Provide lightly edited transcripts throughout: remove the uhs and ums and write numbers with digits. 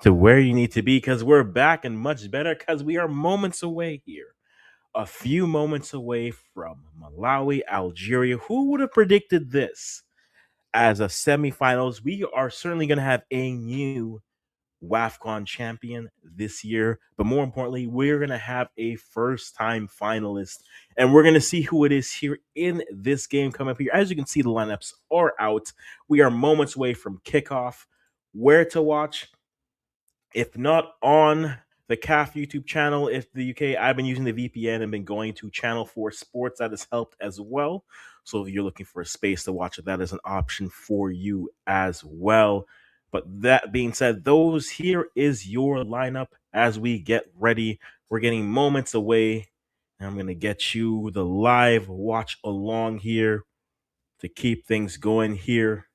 To where you need to be because we're back and much better because we are moments away here. A few moments away from Malawi, Algeria. Who would have predicted this? As a semifinals, we are certainly going to have a new WAFCON champion this year. But more importantly, we're going to have a first time finalist. And we're going to see who it is here in this game coming up here. As you can see, the lineups are out. We are moments away from kickoff. Where to watch? If not on the CAF YouTube channel, if the UK, I've been using the VPN and been going to Channel 4 Sports. That has helped as well. So if you're looking for a space to watch it, that is an option for you as well. But that being said, those here is your lineup as we get ready. We're getting moments away. And I'm going to get you the live watch along here to keep things going here.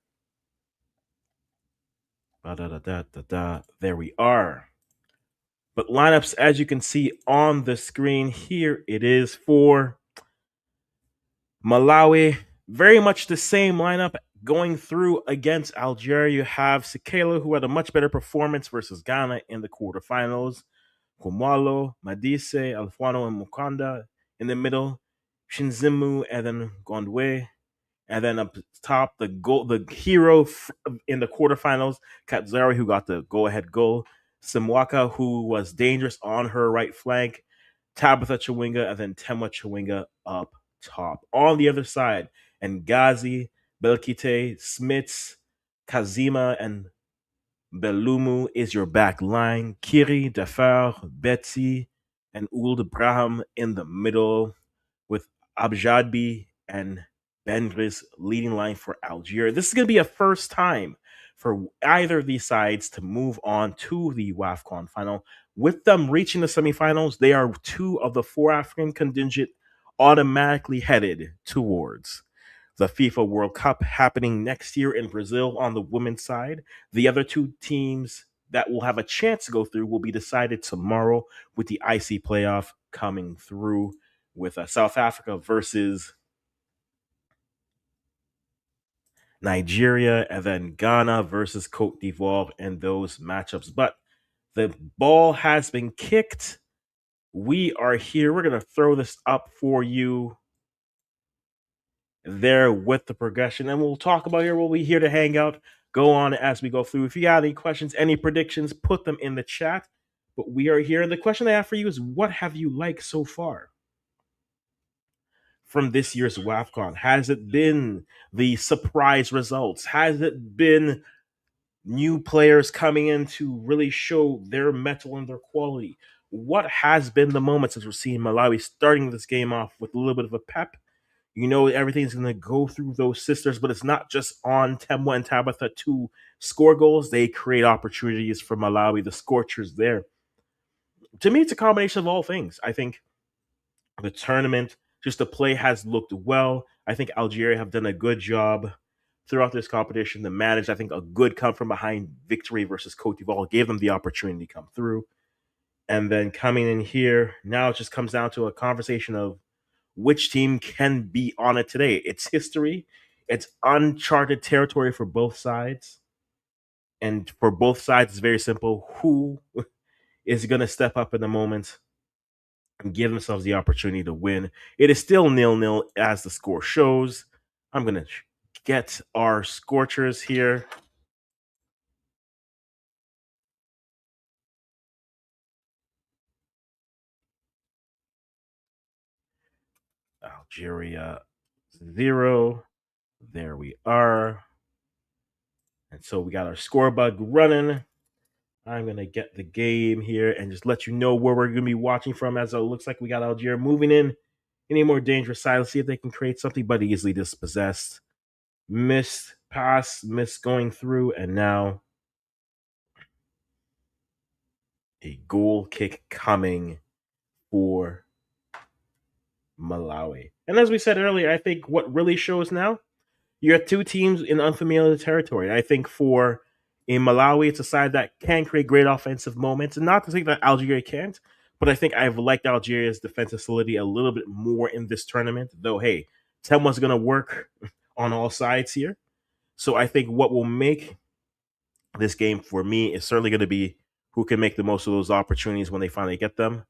There we are. But lineups, as you can see on the screen here, it is for Malawi. Very much the same lineup going through against Algeria. You have Sekela, who had a much better performance versus Ghana in the quarterfinals. Kumalo, Madise, Alfano, and Mukanda in the middle. Shinzimu, and then Gondwe. And then up top, the hero in the quarterfinals, Katzari, who got the go-ahead goal. Simwaka, who was dangerous on her right flank. Tabitha Chawinga, and then Temwa Chawinga up top. On the other side, Ngazi, Belkite, Smits, Kazima, and Belumu is your back line. Kiri, Dafar, Betsy, and Ould Braham in the middle, with Abjadbi and Bendris leading line for Algeria. This is going to be a first time for either of these sides to move on to the WAFCON final. With them reaching the semifinals, they are two of the four African contingent automatically headed towards the FIFA World Cup happening next year in Brazil on the women's side. The other two teams that will have a chance to go through will be decided tomorrow with the IC playoff coming through with South Africa versus Nigeria, and then Ghana versus Cote d'Ivoire and those matchups. But the ball has been kicked. We are here. We're going to throw this up for you there with the progression. And we'll talk about here. We'll be here to hang out, go on as we go through. If you got any questions, any predictions, put them in the chat. But we are here. And the question I have for you is, what have you liked so far from this year's WAFCON? Has it been the surprise results? Has it been new players coming in to really show their mettle and their quality? What has been the moment since we're seeing Malawi starting this game off with a little bit of a pep? You know, everything's going to go through those sisters, but it's not just on Temwa and Tabitha to score goals. They create opportunities for Malawi, the Scorchers there. To me, it's a combination of all things. I think the tournament, just the play has looked well. I think Algeria have done a good job throughout this competition to manage, I think, a good come from behind victory versus Cote d'Ivoire gave them the opportunity to come through. And then coming in here, now it just comes down to a conversation of which team can be on it today. It's history. It's uncharted territory for both sides. And for both sides, it's very simple. Who is going to step up in the moment and give themselves the opportunity to win? It is still 0-0 as the score shows. I'm going to get our Scorchers here. Algeria 0. There we are. And so we got our score bug running. I'm going to get the game here and just let you know where we're going to be watching from, as it looks like we got Algeria moving in. Any more dangerous side? Let's see if they can create something, but easily dispossessed. Missed pass, missed going through, and now a goal kick coming for Malawi. And as we said earlier, I think what really shows now, you have two teams in unfamiliar territory. I think in Malawi, it's a side that can create great offensive moments. And not to say that Algeria can't, But I think I've liked Algeria's defensive solidity a little bit more in this tournament. Though, hey, Telma's going to work on all sides here. So I think what will make this game for me is certainly going to be who can make the most of those opportunities when they finally get them.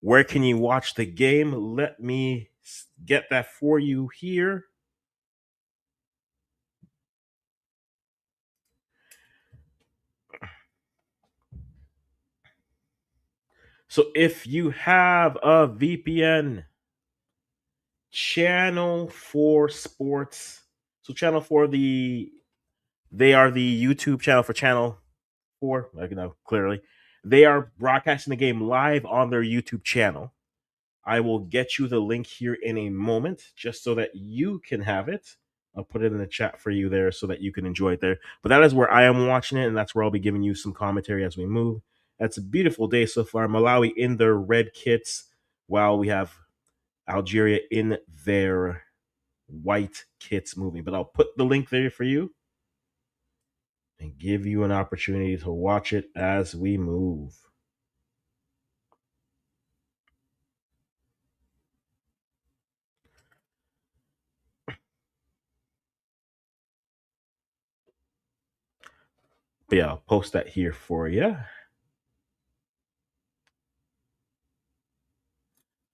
Where can you watch the game? Let me get that for you here. So if you have a VPN, Channel 4 Sports. So Channel 4, they are the YouTube channel for Channel 4, like you know, clearly. They are broadcasting the game live on their YouTube channel. I will get you the link here in a moment just so that you can have it. I'll put it in the chat for you there so that you can enjoy it there. But that is where I am watching it, and that's where I'll be giving you some commentary as we move. That's a beautiful day so far. Malawi in their red kits, while we have Algeria in their white kits moving. But I'll put the link there for you and give you an opportunity to watch it as we move. But yeah, I'll post that here for you.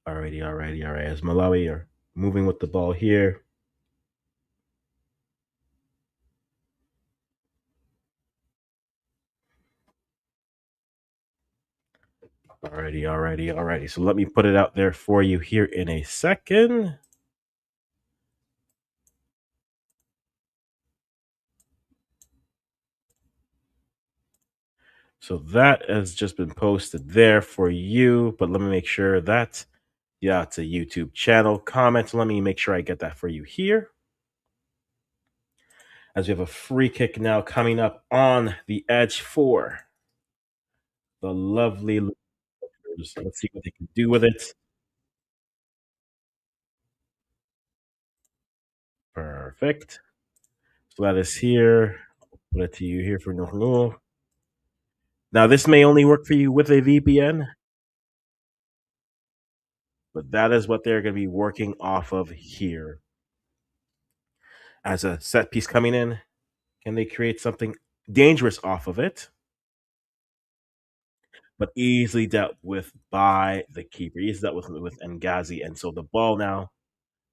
Alrighty. As Malawi are moving with the ball here. Alrighty. So let me put it out there for you here in a second. So that has just been posted there for you. But let me make sure that, yeah, it's a YouTube channel comment. Let me make sure I get that for you here. As we have a free kick now coming up on the edge for the lovely Lakers. Let's see what they can do with it. Perfect. So that is here. I'll put it to you here for Noor. Now, this may only work for you with a VPN, but that is what they're going to be working off of here. As a set piece coming in, can they create something dangerous off of it? But easily dealt with by the keeper. Easily dealt with Ngazi. And so the ball now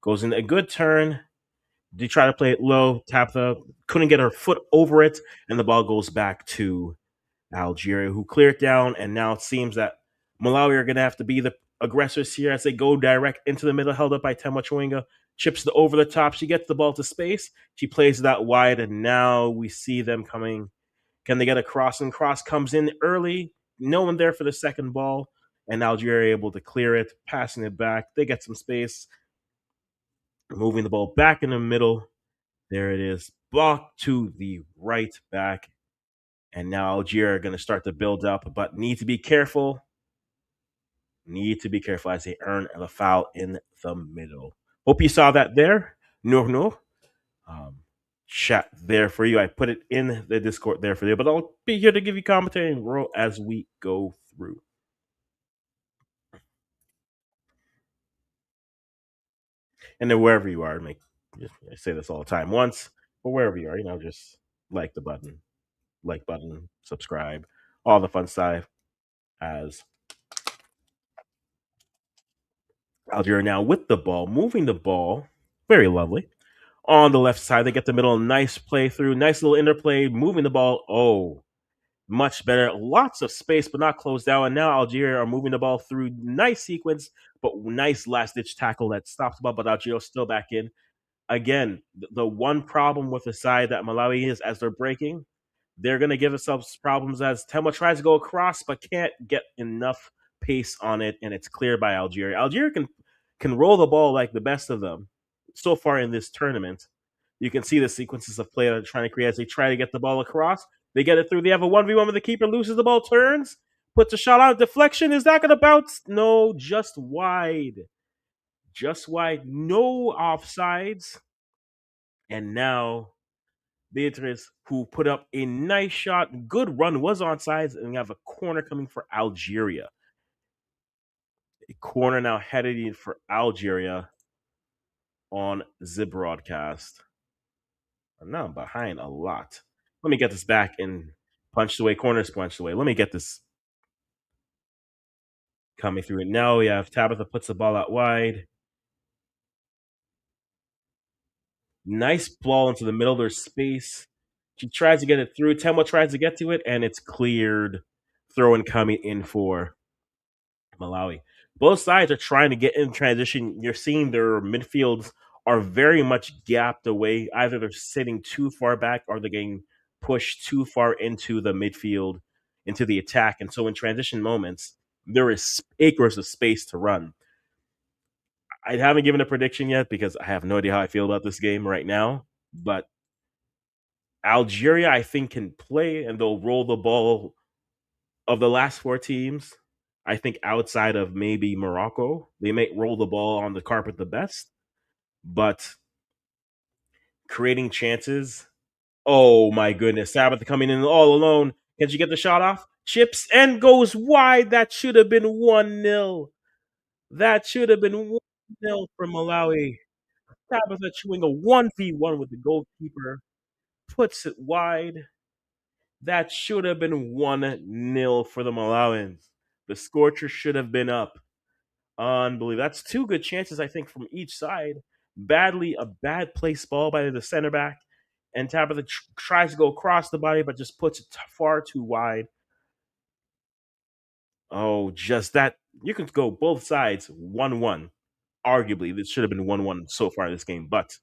goes in a good turn. They try to play it low, Tabitha couldn't get her foot over it, and the ball goes back to Algeria, who clear it down. And now it seems that Malawi are going to have to be the aggressors here as they go direct into the middle, held up by Tema Chwinga. Chips the over the top. She gets the ball to space. She plays that wide, and now we see them coming. Can they get a cross? And cross comes in early. No one there for the second ball, and Algeria able to clear it, passing it back. They get some space, moving the ball back in the middle. There it is. Blocked to the right back. And now Algeria are going to start to build up, but need to be careful. Need to be careful as they earn the foul in the middle. Hope you saw that there. No. Chat there for you. I put it in the Discord there for you, but I'll be here to give you commentary and roll as we go through. And then wherever you are, I say this all the time once, but wherever you are, just like button, subscribe, all the fun stuff. As Algeria now with the ball, moving the ball, very lovely. On the left side, they get the middle, nice play through, nice little interplay, moving the ball. Oh, much better. Lots of space, but not closed down. And now Algeria are moving the ball through. Nice sequence, but nice last ditch tackle that stops the ball, but Algeria still back in. Again, the one problem with the side that Malawi is as they're breaking, they're going to give themselves problems as Tema tries to go across, but can't get enough pace on it, and it's cleared by Algeria. Algeria can roll the ball like the best of them so far in this tournament. You can see the sequences of play that they're trying to create as they try to get the ball across. They get it through. They have a 1v1 with the keeper, loses the ball, turns, puts a shot out. Deflection. Is that going to bounce? No, just wide. Just wide. No offsides. And now Beatrice, who put up a nice shot, good run, was on sides, and we have a corner coming for Algeria. A corner now headed in for Algeria on the broadcast. I'm now behind a lot. Let me get this back and punched away. Corners punched away. Let me get this coming through. And now we have Tabitha puts the ball out wide. Nice ball into the middle of their space. She tries to get it through. Temwa tries to get to it, and it's cleared. Throw in coming in for Malawi. Both sides are trying to get in transition. You're seeing their midfields are very much gapped away. Either they're sitting too far back or they're getting pushed too far into the midfield, into the attack. And so in transition moments, there is acres of space to run. I haven't given a prediction yet because I have no idea how I feel about this game right now. But Algeria, I think, can play and they'll roll the ball. Of the last four teams, I think outside of maybe Morocco, they may roll the ball on the carpet the best, but creating chances. Oh my goodness. Sabbath coming in all alone. Can she get the shot off? Chips and goes wide. That should have been 1-0. That should have been 1-0 for Malawi. Tabitha chewing a 1v1 with the goalkeeper. Puts it wide. That should have been 1-0 for the Malawans. The Scorcher should have been up. Unbelievable. That's two good chances, I think, from each side. A bad place ball by the center back. And Tabitha tries to go across the body, but just puts it far too wide. Oh, just that. You can go both sides 1-1. Arguably, this should have been 1-1 so far in this game, but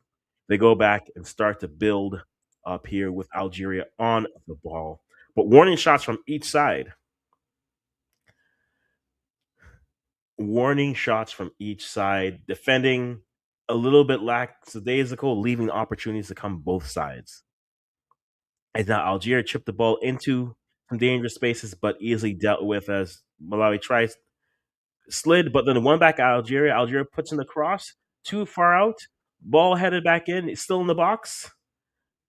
they go back and start to build up here with Algeria on the ball. But warning shots from each side. Warning shots from each side. Defending a little bit lackadaisical, leaving opportunities to come both sides. And now Algeria chipped the ball into some dangerous spaces, but easily dealt with as Malawi tries slid, but then one back at Algeria. Algeria puts in the cross, too far out. Ball headed back in. It's still in the box.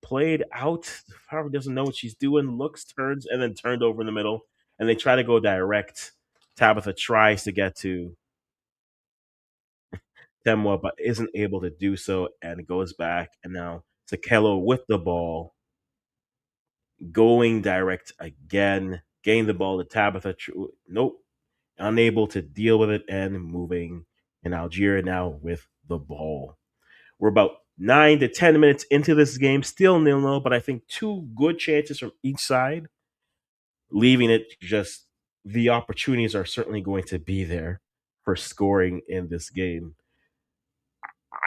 Played out. Power doesn't know what she's doing. Looks, turns, and then turned over in the middle. And they try to go direct. Tabitha tries to get to Temwa, but isn't able to do so and goes back. And now Sakelo with the ball, going direct again, getting the ball to Tabitha. Nope, unable to deal with it and moving. And Algeria now with the ball. We're about 9 to 10 minutes into this game, still 0-0, but I think two good chances from each side, leaving it just the opportunities are certainly going to be there for scoring in this game.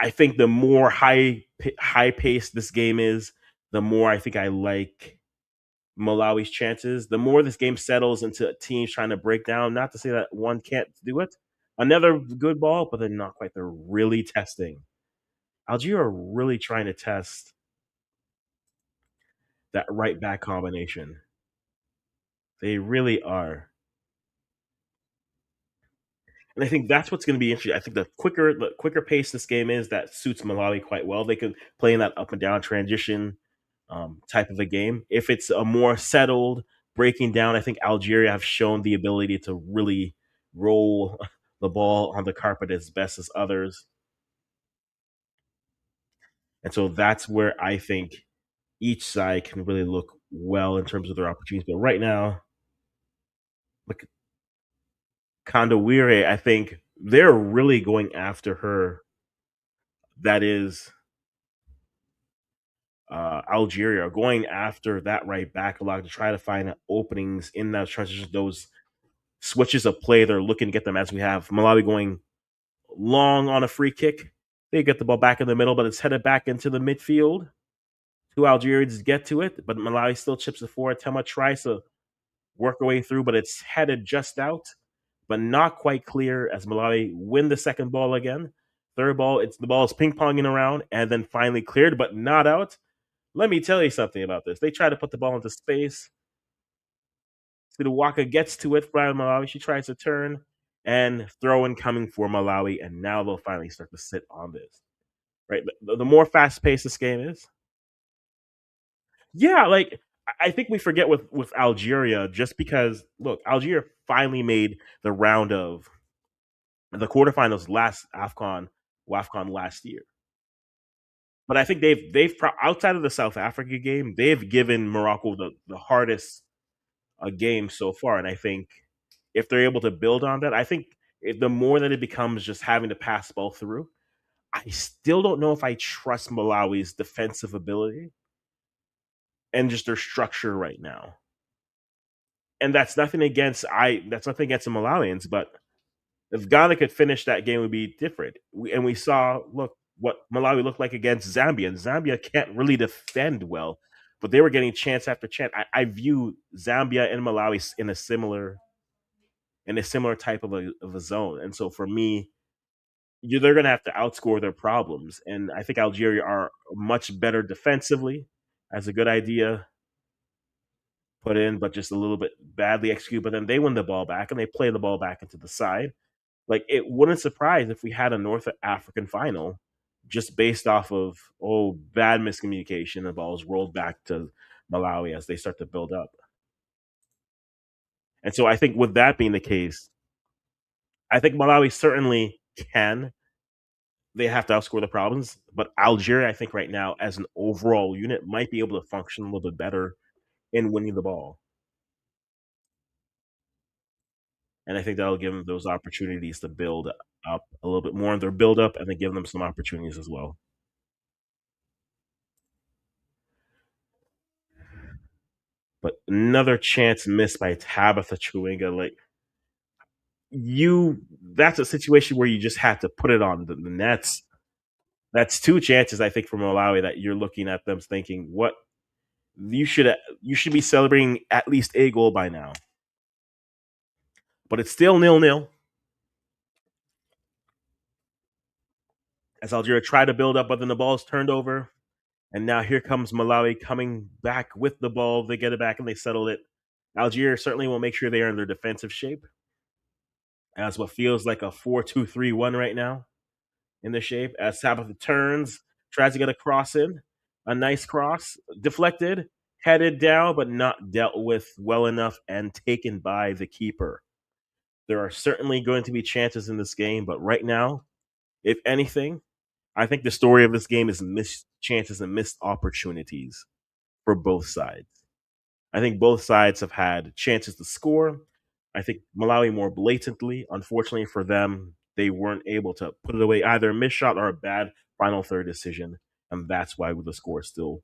I think the more high paced this game is, the more I think I like Malawi's chances. The more this game settles into teams trying to break down. Not to say that one can't do it. Another good ball, but they're not quite. They're really testing. Algeria are really trying to test that right back combination. They really are. And I think that's what's going to be interesting. I think the quicker pace this game is, that suits Malawi quite well. They can play in that up and down transition type of a game. If it's a more settled breaking down, I think Algeria have shown the ability to really roll the ball on the carpet as best as others. And so that's where I think each side can really look well in terms of their opportunities. But right now, look, Kandawire, I think they're really going after her. That is Algeria going after that right back a lot to try to find openings in those transitions, those switches of play. They're looking to get them as we have Malawi going long on a free kick. They get the ball back in the middle, but it's headed back into the midfield. Two Algerians get to it, but Malawi still chips it forward. Tema tries to work her way through, but it's headed just out, but not quite clear as Malawi win the second ball again. Third ball, the ball is ping ponging around and then finally cleared, but not out. Let me tell you something about this. They try to put the ball into space. Sidawaka gets to it from Malawi. She tries to turn and throw in coming for Malawi, and now they'll finally start to sit on this. Right, the more fast paced this game is, yeah. Like I think we forget with Algeria just because look, Algeria finally made the round of the quarterfinals last AFCON, WAFCON last year. But I think outside of the South Africa game, they've given Morocco the hardest game so far, and I think if they're able to build on that, I think the more that it becomes just having to pass the ball through, I still don't know if I trust Malawi's defensive ability and just their structure right now. And that's nothing against the Malawians, but if Ghana could finish that game, it would be different. We saw look what Malawi looked like against Zambia, and Zambia can't really defend well, but they were getting chance after chance. I view Zambia and Malawi in a similar type of a zone, and so for me, they're going to have to outscore their problems. And I think Algeria are much better defensively. As a good idea put in, but just a little bit badly executed. But then they win the ball back and they play the ball back into the side. Like it wouldn't surprise if we had a North African final just based off of bad miscommunication. The ball's rolled back to Malawi as they start to build up. And so I think with that being the case, I think Malawi certainly can. They have to outscore the problems, but Algeria, I think right now, as an overall unit, might be able to function a little bit better in winning the ball. And I think that'll give them those opportunities to build up a little bit more in their build up and then give them some opportunities as well. But another chance missed by Tabitha Chewinga. Like that's a situation where you just have to put it on the nets. That's two chances I think from Malawi that you're looking at them thinking, what you should be celebrating at least a goal by now. But it's still 0-0 as Algeria try to build up, but then the ball is turned over. And now here comes Malawi coming back with the ball. They get it back and they settle it. Algeria certainly will make sure they are in their defensive shape as what feels like a 4-2-3-1 right now in the shape. As Tabitha turns, tries to get a cross in. A nice cross, deflected, headed down, but not dealt with well enough and taken by the keeper. There are certainly going to be chances in this game, but right now, if anything, I think the story of this game is missed chances and missed opportunities for both sides. I think both sides have had chances to score. I think Malawi more blatantly. Unfortunately for them, they weren't able to put it away, either a missed shot or a bad final third decision. And that's why the score is still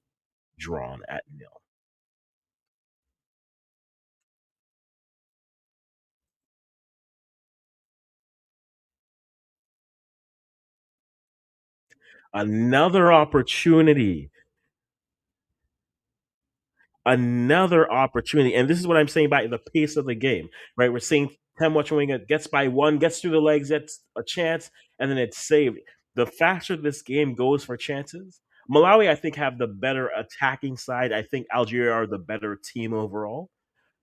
drawn at 0. Another opportunity another opportunity. And this is what I'm saying about the pace of the game, right? We're seeing Temwa Chawinga gets by one, gets through the legs, gets a chance, and then it's saved. The faster this game goes for chances, Malawi, I think, have the better attacking side. I think Algeria are the better team overall.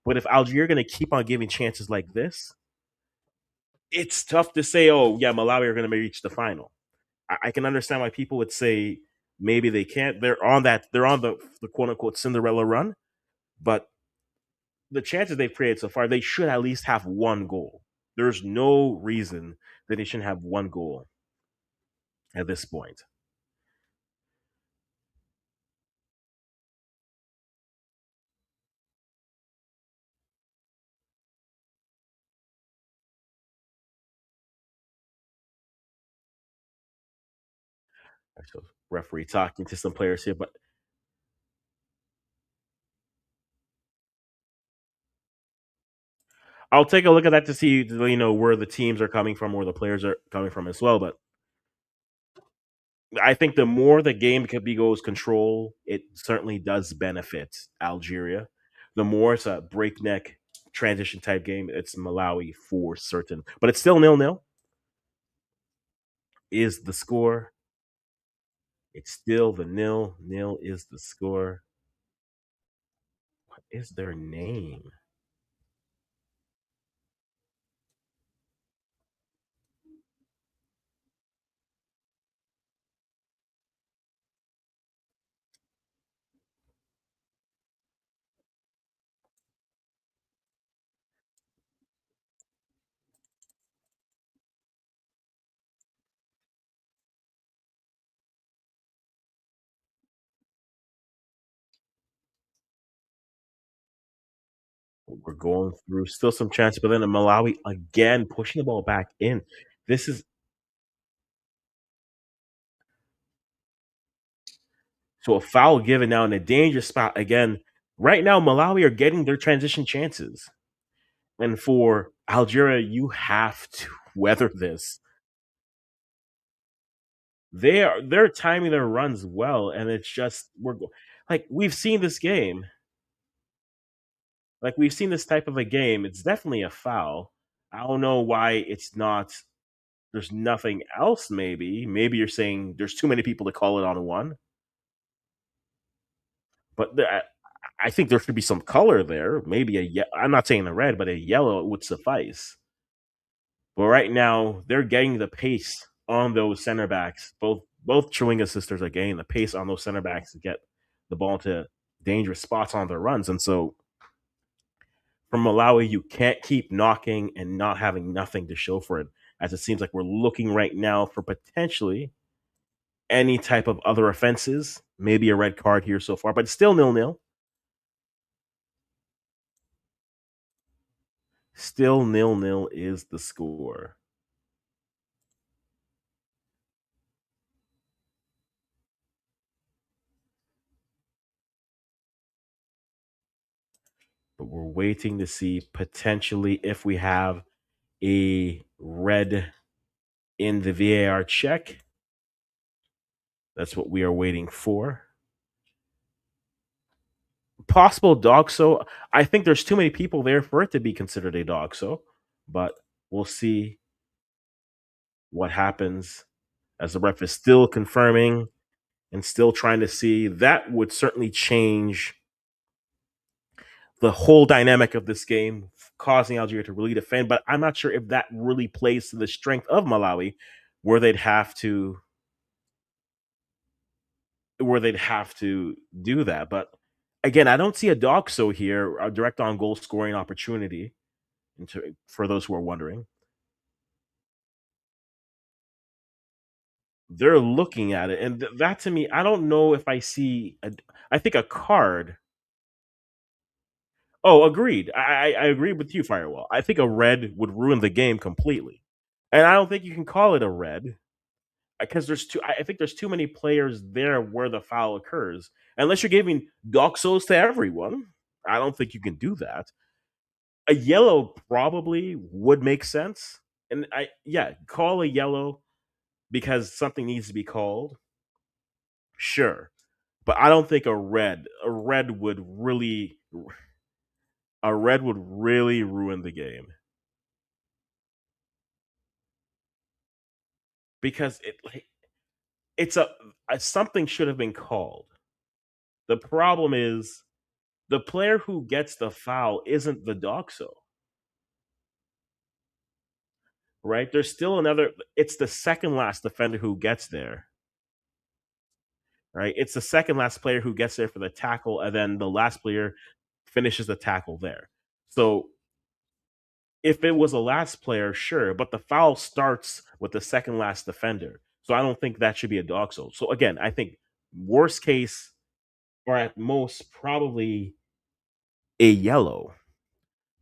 But if Algeria are going to keep on giving chances like this, it's tough to say, oh, yeah, Malawi are going to reach the final. I can understand why people would say maybe they can't. They're on the quote unquote Cinderella run. But the chances they've created so far, they should at least have one goal. There's no reason that they shouldn't have one goal at this point. So referee talking to some players here, but I'll take a look at that to see where the teams are coming from, where the players are coming from as well. But I think the more the game could be goes control, it certainly does benefit Algeria. The more it's a breakneck transition type game, it's Malawi for certain. But it's still 0-0 is the score. It's still the 0-0 is the score. What is their name? We're going through still some chance, but then the Malawi again pushing the ball back in. This is so a foul given now in a dangerous spot again. Right now, Malawi are getting their transition chances. And for Algeria, you have to weather this. They're timing their runs well, and it's just like we've seen this game. Like we've seen this type of a game. It's definitely a foul. I don't know why it's not. There's nothing else. Maybe you're saying there's too many people to call it on one. But I think there should be some color there. Maybe I'm not saying a red, but a yellow would suffice. But right now, they're getting the pace on those center backs. Both Chewinga sisters are getting the pace on those center backs to get the ball to dangerous spots on their runs. And so from Malawi, you can't keep knocking and not having nothing to show for it, as it seems like we're looking right now for potentially any type of other offenses, maybe a red card here so far, but still 0-0. Still 0-0 is the score. But we're waiting to see potentially if we have a red in the VAR check. That's what we are waiting for. Possible dog so. I think there's too many people there for it to be considered a dog so, but we'll see what happens as the ref is still confirming and still trying to see. That would certainly change the whole dynamic of this game, causing Algeria to really defend. But I'm not sure if that really plays to the strength of Malawi, where they'd have to do that. But again, I don't see a dog so here, a direct on goal scoring opportunity. For those who are wondering, they're looking at it, and that to me, I don't know if I see. I think a card. Oh, agreed. I agree with you, Firewall. I think a red would ruin the game completely, and I don't think you can call it a red because there's too. I think there's too many players there where the foul occurs. Unless you're giving doxos to everyone, I don't think you can do that. A yellow probably would make sense, and call a yellow because something needs to be called. Sure, but I don't think a red would really ruin the game because it's a something should have been called. The problem is the player who gets the foul isn't the doxo, right? There's still another. It's the second last defender who gets there, right? It's the second last player who gets there for the tackle, and then the last player finishes the tackle there. So if it was a last player, sure, but the foul starts with the second last defender. So I don't think that should be a doxo. So again, I think worst case or at most probably a yellow,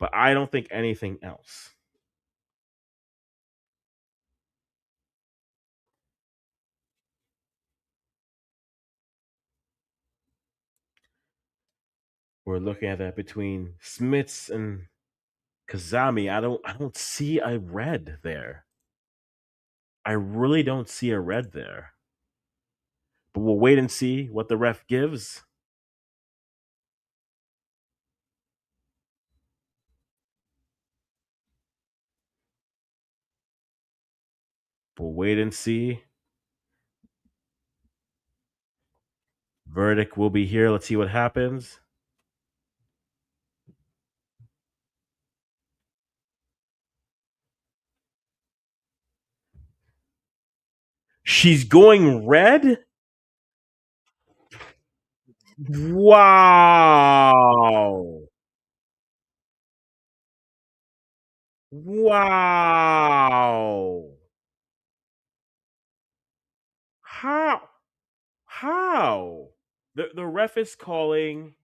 but I don't think anything else. We're looking at that between Smits and Kazami. I don't see a red there. I really don't see a red there. But we'll wait and see what the ref gives. We'll wait and see. Verdict will be here. Let's see what happens. She's going red? Wow. Wow. How? How? The ref is calling.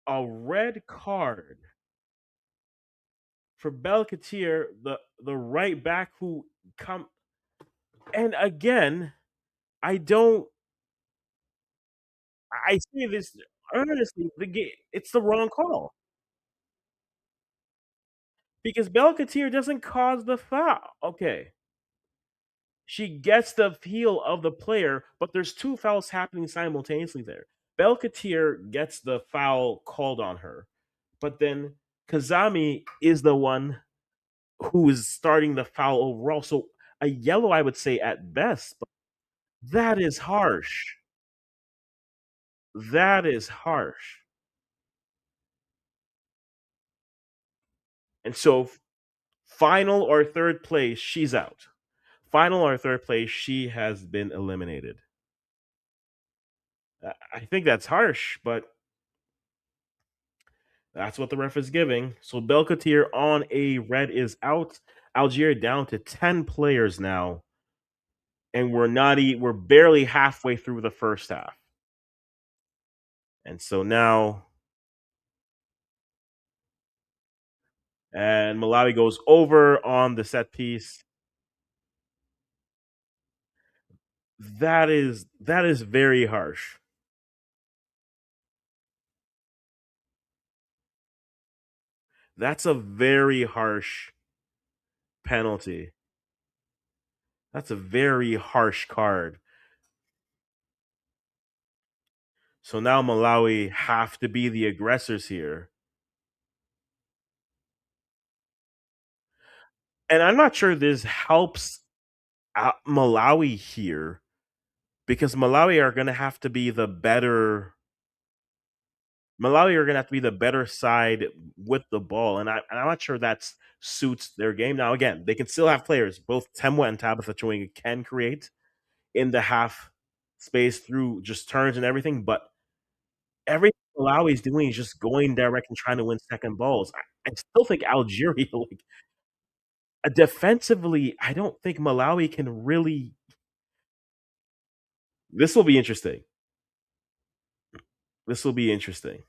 a red card for Belkatir, the right back who come and again, I don't I say this earnestly, it's the wrong call because Belkatir doesn't cause the foul. Okay, she gets the feel of the player, but there's two fouls happening simultaneously there. Belkatir gets the foul called on her, but then Kazami is the one who is starting the foul overall. So a yellow, I would say at best, but that is harsh. That is harsh. And so final or third place, she's out. Final or third place, she has been eliminated. I think that's harsh, but that's what the ref is giving. So Belkatir on a red is out. Algeria down to 10 players now. And we're barely halfway through the first half. And so now and Malawi goes over on the set piece. That is very harsh. That's a very harsh penalty. That's a very harsh card. So now Malawi have to be the aggressors here. And I'm not sure this helps Malawi here because Malawi are going to have to be the better. Malawi are going to have to be the better side with the ball, and I'm not sure that suits their game. Now, again, they can still have players. Both Temwa and Tabitha Chewinga can create in the half space through just turns and everything, but everything Malawi is doing is just going direct and trying to win second balls. I still think Algeria, like defensively, I don't think Malawi can really. This will be interesting. This will be interesting.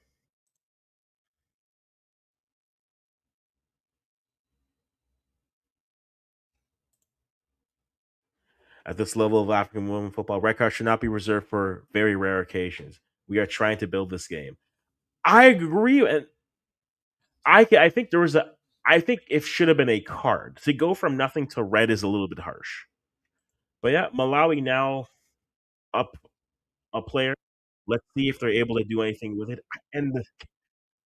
At this level of African women football, red cards should not be reserved for very rare occasions. We are trying to build this game. I agree, and I think there was a. I think it should have been a card. To go from nothing to red is a little bit harsh. But yeah, Malawi now up a player. Let's see if they're able to do anything with it. And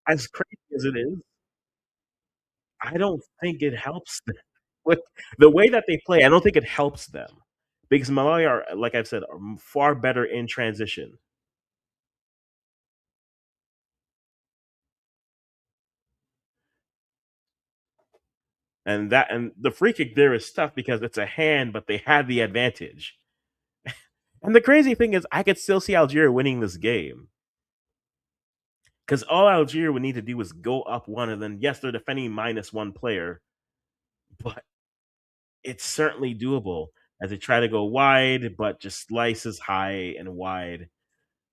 as crazy as it is, I don't think it helps them. With the way that they play, I don't think it helps them because Malawi are, like I've said, are far better in transition. And the free kick there is tough because it's a hand, but they had the advantage. And the crazy thing is, I could still see Algeria winning this game because all Algeria would need to do is go up one, and then yes, they're defending minus one player, but it's certainly doable as they try to go wide, but just slices high and wide,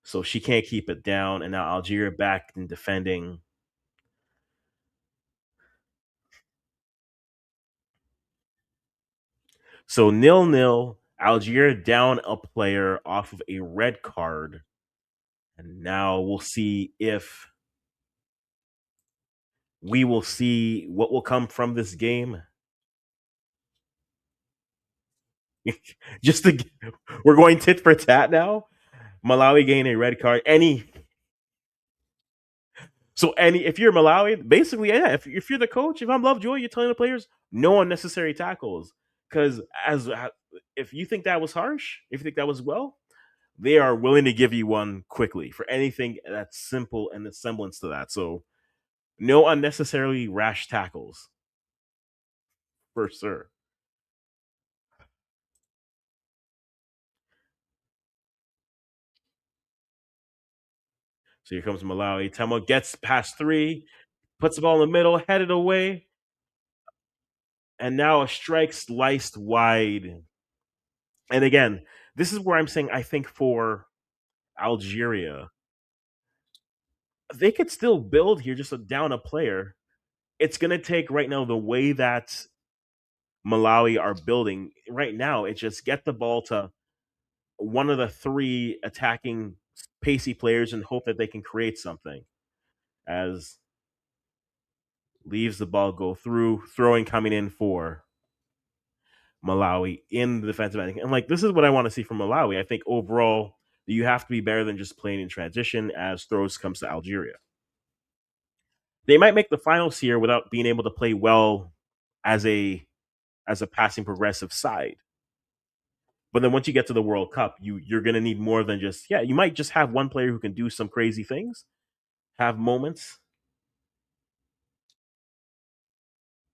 so she can't keep it down. And now Algeria back in defending. So 0-0. Algeria down a player off of a red card. And now we'll see if we will see what will come from this game. Just to, we're going tit for tat now. Malawi gain a red card. Any if you're Malawi, basically, yeah. If you're the coach, if I'm Lovejoy, you're telling the players no unnecessary tackles because as if you think that was harsh, if you think that was well, they are willing to give you one quickly for anything that's simple and the semblance to that. So no unnecessarily rash tackles for sure. So here comes Malawi. Temo gets past three, puts the ball in the middle, headed away, and now a strike sliced wide. And again, this is where I'm saying I think for Algeria, They could still build here, just down a player. It's gonna take right now the way that Malawi are building right now. It's just get the ball to one of the three attacking pacey players and hope that they can create something. As leaves the ball go through, throwing coming in for Malawi in the defensive end. And like this is what I want to see from Malawi. I think overall you have to be better than just playing in transition as throws comes to Algeria. They might make the finals here without being able to play well as a passing progressive side. But then once you get to the World Cup, you're gonna need more than just yeah. You might just have one player who can do some crazy things, have moments.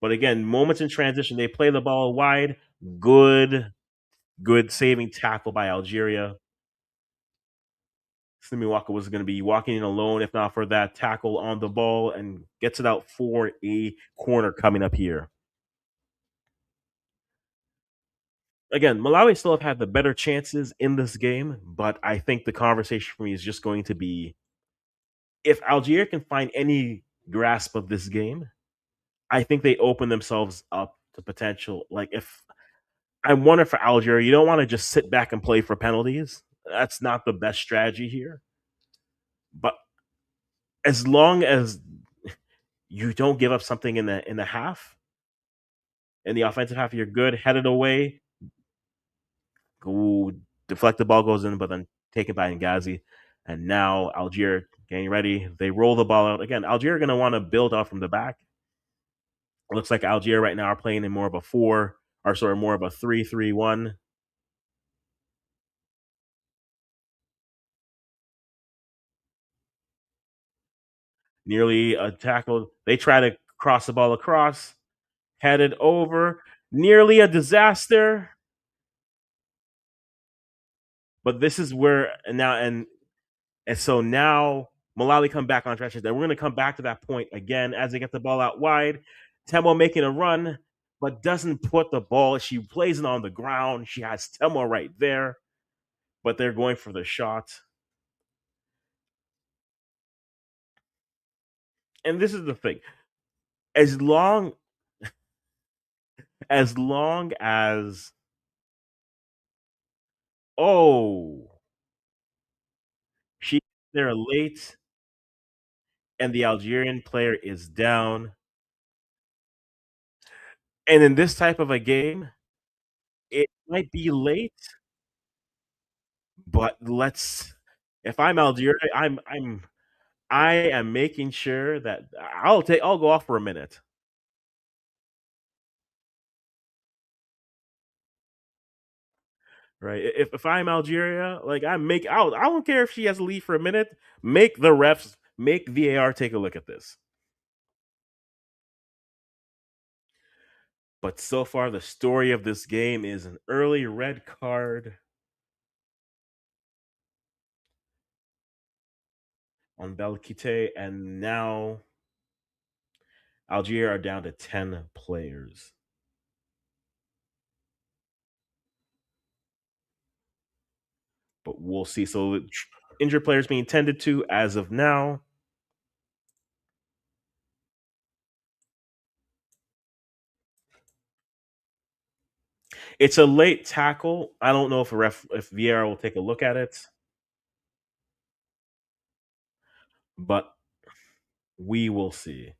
But again, moments in transition, they play the ball wide. Good, good saving tackle by Algeria. Simi Walker was going to be walking in alone, if not for that tackle on the ball, and gets it out for a corner coming up here. Again, Malawi still have had the better chances in this game, but I think the conversation for me is just going to be if Algeria can find any grasp of this game, I think they open themselves up to potential. Like if I wonder for Algeria, you don't want to just sit back and play for penalties. That's not the best strategy here. But as long as you don't give up something in the half, in the offensive half, you're good. Headed away, go deflect the ball goes in, but then taken by Ngazi. And now Algeria getting ready. They roll the ball out again. Algeria going to want to build off from the back. It looks like Algeria right now are playing in more of a four, or sorry, more of a 3-3-1. Nearly a tackle. They try to cross the ball across, headed over. Nearly a disaster. But this is where and so now Malawi come back on transition. Then we're going to come back to that point again as they get the ball out wide. Temo making a run, but doesn't put the ball. She plays it on the ground. She has Temo right there, but they're going for the shot. And this is the thing: as long as oh, she they're late, and the Algerian player is down. And in this type of a game, it might be late, but let's. If I'm Algeria, I am making sure that I'll go off for a minute. Right. If I'm Algeria, like I don't care if she has to leave for a minute. Make the refs make VAR take a look at this. But so far the story of this game is an early red card on Belkite, and now Algeria are down to 10 players. But we'll see. So injured players being tended to as of now. It's a late tackle. I don't know if Vieira will take a look at it, but we will see.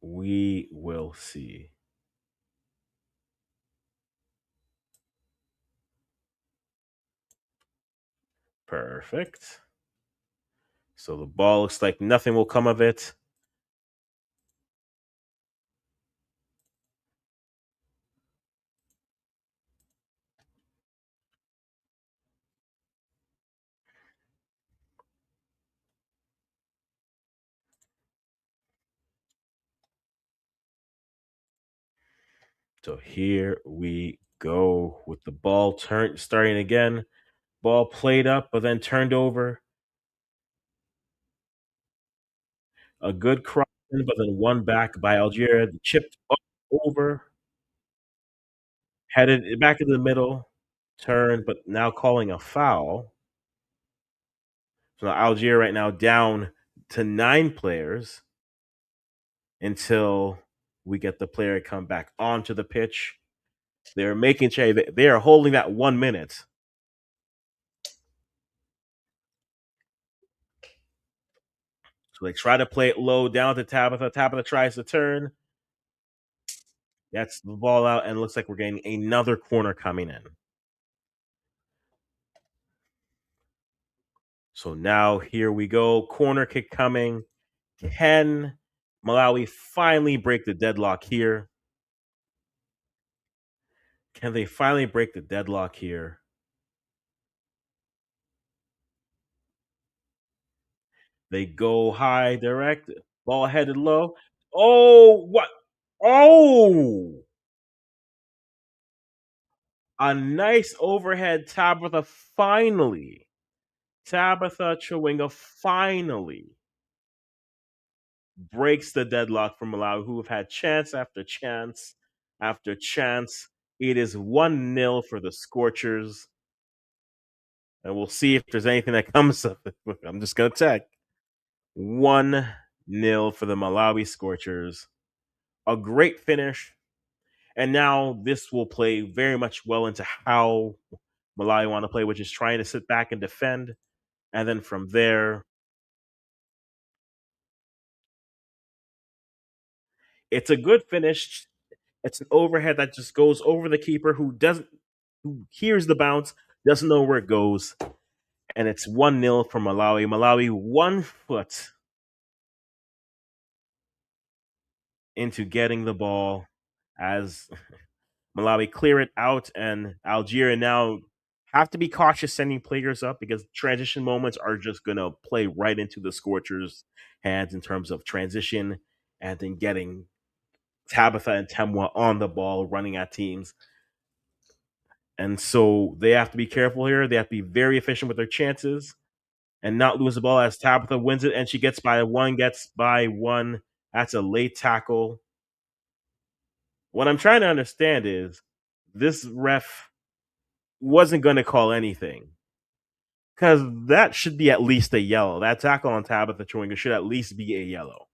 We will see. Perfect. So the ball looks like nothing will come of it. So here we go with the ball starting again. Ball played up, but then turned over. A good cross, but then one back by Algeria. Chipped up over, headed back into the middle, turned, but now calling a foul. So Algeria right now down to 9 players until we get the player come back onto the pitch. They're making sure they are holding that 1 minute. So they try to play it low down to Tabitha. Tabitha tries to turn. That's the ball out, and it looks like we're getting another corner coming in. So now here we go. Corner kick coming. Can Malawi finally break the deadlock here? Can they finally break the deadlock here? They go high, direct, ball headed low. Oh, what? Oh, a nice overhead Tabitha finally. Tabitha Chawinga finally breaks the deadlock from Malawi, who have had chance after chance after chance. It is 1-0 for the Scorchers. And we'll see if there's anything that comes of it. I'm just going to check. 1-0 for the Malawi Scorchers. A great finish. And now this will play very much well into how Malawi want to play, which is trying to sit back and defend. And then from there, it's a good finish. It's an overhead that just goes over the keeper who hears the bounce, doesn't know where it goes. And it's 1-0 for Malawi. Malawi 1 foot into getting the ball as Malawi clear it out, and Algeria now have to be cautious sending players up because transition moments are just going to play right into the Scorchers' hands in terms of transition and then getting Tabitha and Temwa on the ball running at teams. And so they have to be careful here. They have to be very efficient with their chances and not lose the ball as Tabitha wins it and she gets by one. That's a late tackle. What I'm trying to understand is this ref wasn't going to call anything because that should be at least a yellow. That tackle on Tabitha Chewinga should at least be a yellow.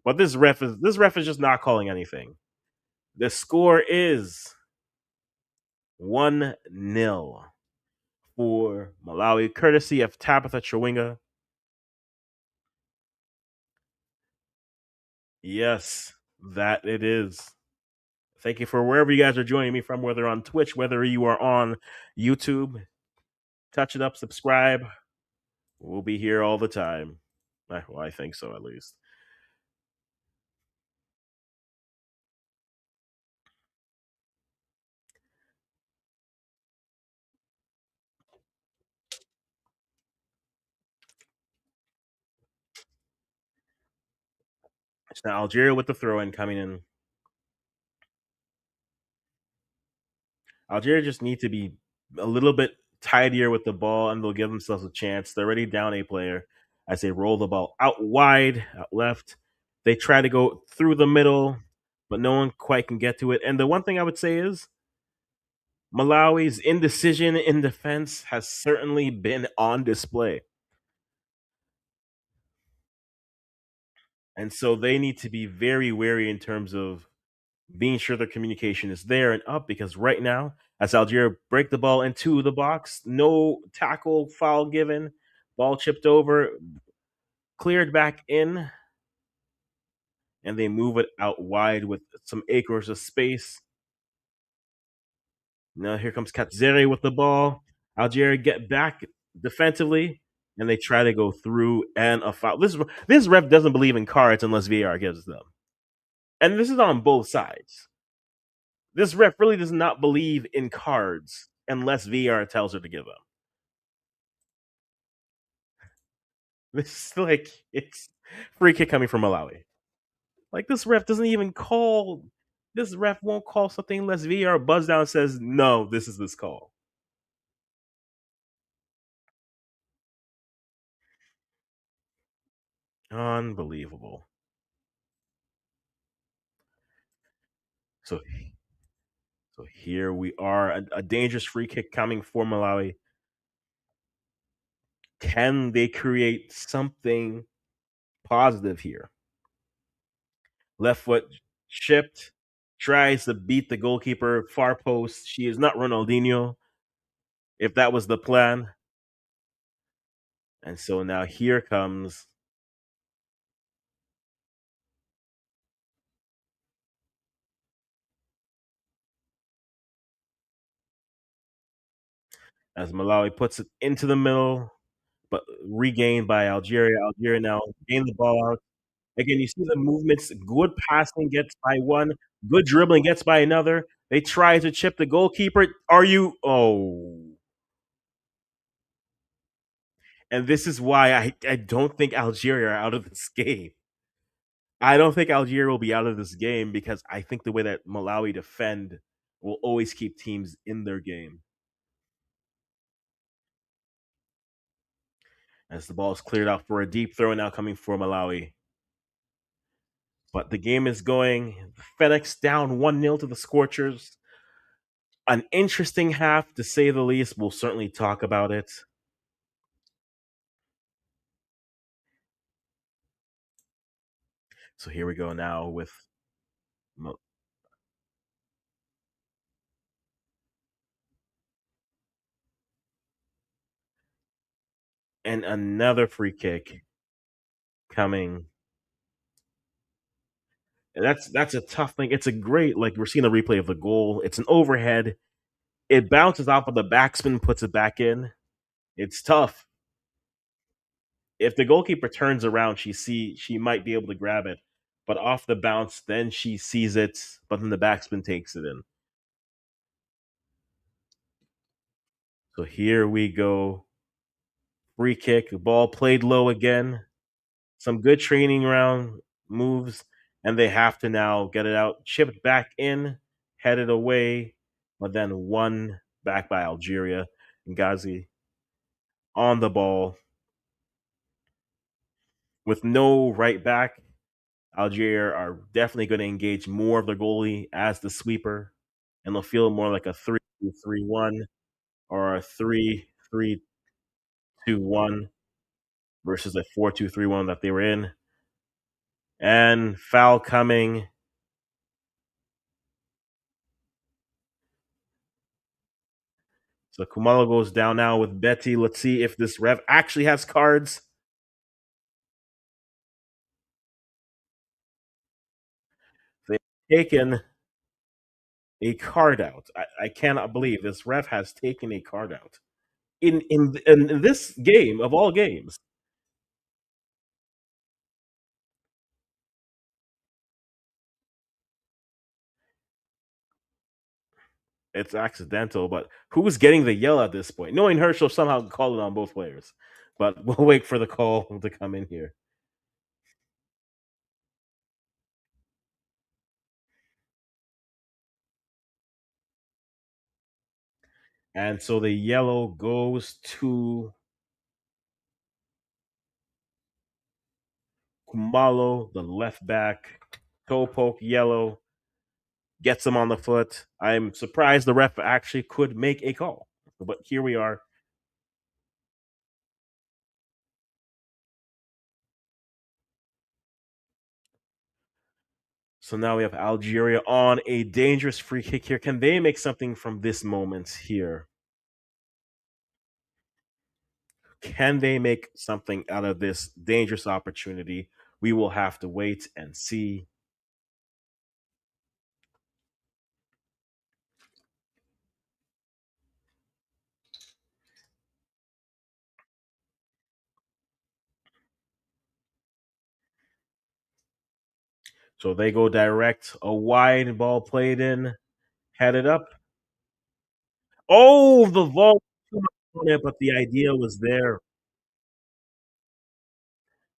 But this ref is just not calling anything. The score is 1-0 for Malawi, courtesy of Tabitha Chewinga. Yes, that it is. Thank you for wherever you guys are joining me from, whether on Twitch, whether you are on YouTube. Touch it up, subscribe. We'll be here all the time. Well, I think so, at least. It's now Algeria with the throw in coming in. Algeria just need to be a little bit tidier with the ball, and they'll give themselves a chance. They're already down a player as they roll the ball out wide, out left. They try to go through the middle, but no one quite can get to it. And the one thing I would say is Malawi's indecision in defense has certainly been on display. And so they need to be very wary in terms of being sure their communication is there and up because right now, as Algeria break the ball into the box, no tackle foul given, ball chipped over, cleared back in, and they move it out wide with some acres of space. Now here comes Katzere with the ball. Algeria get back defensively, and they try to go through and a foul. This ref doesn't believe in cards unless VAR gives them, and this is on both sides. This ref really does not believe in cards unless VAR tells her to give them. This is like it's free kick coming from Malawi. Like this ref doesn't even call. This ref won't call something unless VAR buzz down and says no. This is this call. Unbelievable. So, so here we are, a dangerous free kick coming for Malawi. Can they create something positive here? Left foot chipped, tries to beat the goalkeeper far post. She is not Ronaldinho, if that was the plan. And so now here comes as Malawi puts it into the middle, but regained by Algeria. Algeria now gain the ball out. Again, you see the movements. Good passing gets by one. Good dribbling gets by another. They try to chip the goalkeeper. Are you? Oh. And this is why I don't think Algeria are out of this game. I don't think Algeria will be out of this game because I think the way that Malawi defend will always keep teams in their game. As the ball is cleared out for a deep throw now coming for Malawi. But the game is going. FedEx down 1-0 to the Scorchers. An interesting half, to say the least. We'll certainly talk about it. So here we go now with and another free kick coming. And that's a tough thing. It's a great, like, we're seeing a replay of the goal. It's an overhead. It bounces off of the backspin, puts it back in. It's tough. If the goalkeeper turns around, she might be able to grab it, but off the bounce, then she sees it, but then the backspin takes it in. So here we go. Free kick, the ball played low again. Some good training round moves, and they have to now get it out, chipped back in, headed away, but then won back by Algeria. Ghazi on the ball with no right back. Algeria are definitely going to engage more of their goalie as the sweeper, and they'll feel more like a 3-3-1 or a 3-3-2-1 versus a 4-2-3-1 that they were in. And foul coming. So Kumalo goes down now with Betty. Let's see if this ref actually has cards. They've taken a card out. I cannot believe this ref has taken a card out in this game of all games. It's accidental, but who's getting the yell at this point? Knowing her, she'll somehow call it on both players. But we'll wait for the call to come in here. And so the yellow goes to Kumalo, the left back. Toe poke yellow. Gets him on the foot. I'm surprised the ref actually could make a call. But here we are. So now we have Algeria on a dangerous free kick here. Can they make something from this moment here? Can they make something out of this dangerous opportunity? We will have to wait and see. So they go direct, a wide ball played in, headed up. Oh, the ball, but the idea was there.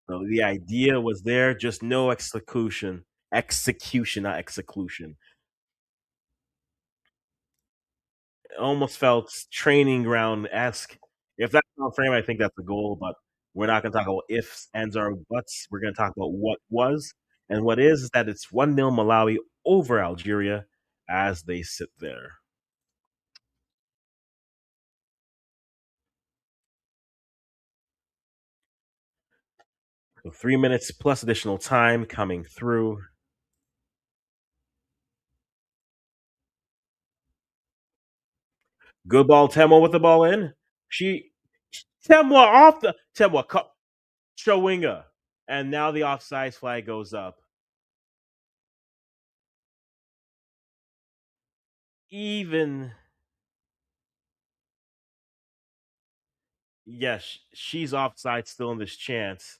So the idea was there, just no execution. Execution, not execution. It almost felt training ground esque. If that's not frame, I think that's a goal, but we're not going to talk about ifs, ands, or buts. We're going to talk about what was. And what is that it's 1-0 Malawi over Algeria as they sit there. So 3 minutes plus additional time coming through. Good ball, Temwa with the ball in. She Temwa off the Temwa cup Chowinga. And now the offsides flag goes up. Even yes, she's offside still in this chance,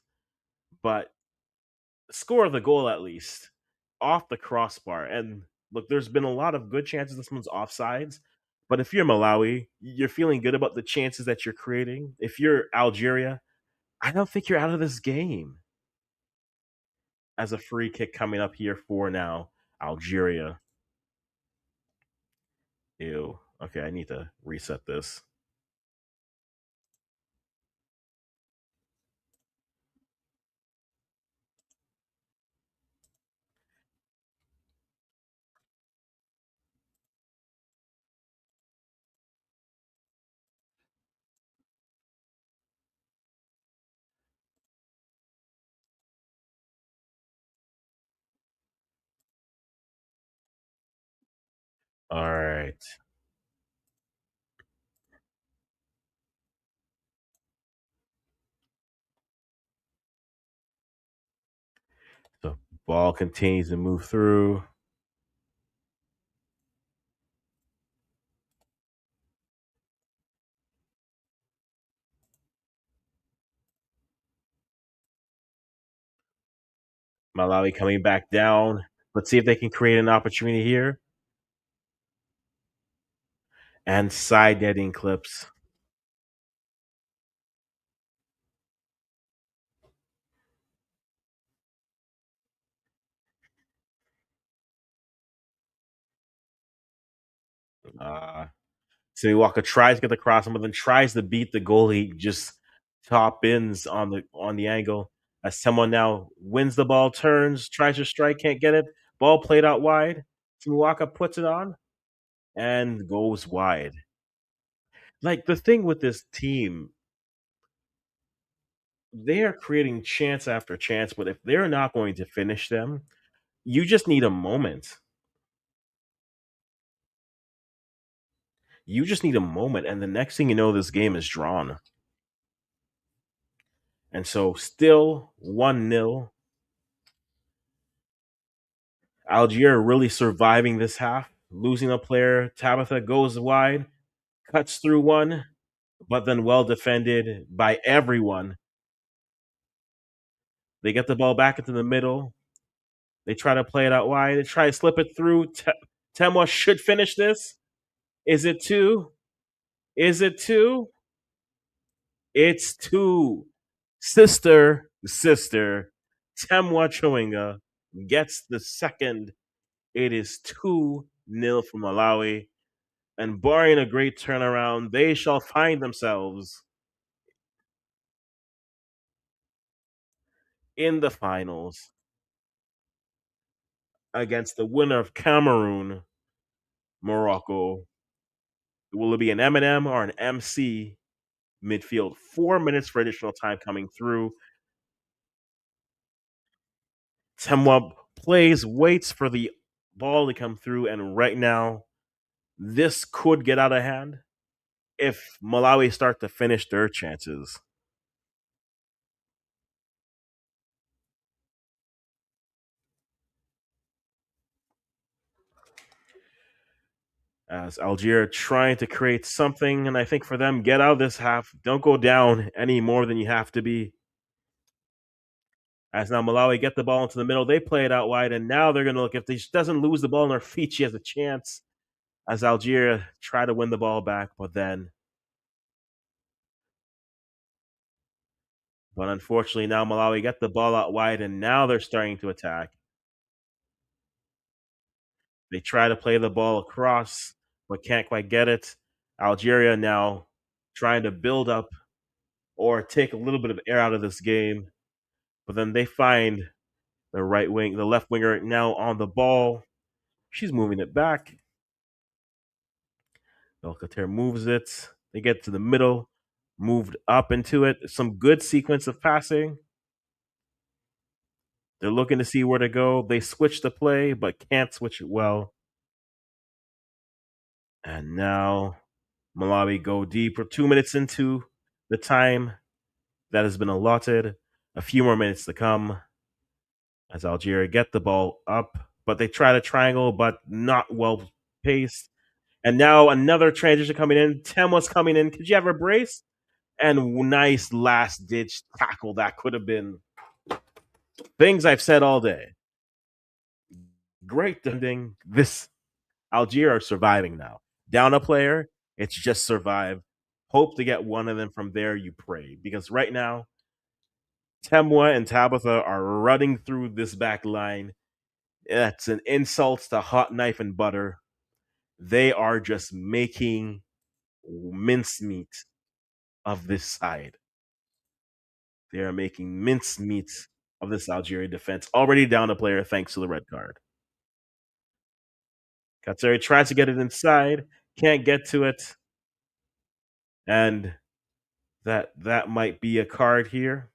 but score the goal at least off the crossbar. And look, there's been a lot of good chances this one's offsides. But if you're Malawi, you're feeling good about the chances that you're creating. If you're Algeria, I don't think you're out of this game. As a free kick coming up here for now, Algeria. Ew. Okay, I need to reset this. All right. The ball continues to move through. Malawi coming back down. Let's see if they can create an opportunity here. And side netting clips. Sammy Walker tries to get the cross, but then tries to beat the goalie. Just top ins on the angle. As someone now wins the ball, turns, tries to strike, can't get it. Ball played out wide. Sammy Walker puts it on and goes wide. Like the thing with this team, they are creating chance after chance, but if they're not going to finish them, you just need a moment. You just need a moment, and the next thing you know, this game is drawn. And so, still 1-0. Algier really surviving this half, losing a player. Tabitha goes wide, cuts through one, but then well defended by everyone. They get the ball back into the middle. They try to play it out wide. They try to slip it through. Temwa should finish this. Is it two? Is it two? It's two. Sister, Temwa Chowinga gets the second. It is 2-0 for Malawi. And barring a great turnaround, they shall find themselves in the finals against the winner of Cameroon, Morocco. Will it be an M&M or an MC midfield? 4 minutes for additional time coming through. Temwa plays, waits for the ball to come through, and right now, this could get out of hand if Malawi start to finish their chances. As Algeria trying to create something, and I think for them, get out of this half. Don't go down any more than you have to be. As now Malawi get the ball into the middle, they play it out wide, and now they're going to look if she doesn't lose the ball in her feet, she has a chance. As Algeria try to win the ball back, but unfortunately now Malawi get the ball out wide, and now they're starting to attack. They try to play the ball across, but can't quite get it. Algeria now trying to build up or take a little bit of air out of this game, but then they find the left winger now on the ball. She's moving it back. Belcater moves it. They get to the middle, moved up into it. Some good sequence of passing. They're looking to see where to go. They switch the play, but can't switch it well. And now Malawi go deep. We're 2 minutes into the time that has been allotted. A few more minutes to come as Algeria get the ball up, but they try to triangle, but not well paced. And now another transition coming in. Temwa's coming in. Could you have a brace? And nice last ditch tackle that could have been things I've said all day. Great defending. This Algeria are surviving now. Down a player, it's just survive. Hope to get one of them from there. You pray because right now, Temwa and Tabitha are running through this back line. That's an insult to hot knife and butter. They are just making mincemeat of this side. They are making mincemeat of this Algeria defense. Already down a player thanks to the red card. Katsuri tries to get it inside, can't get to it, and that might be a card here.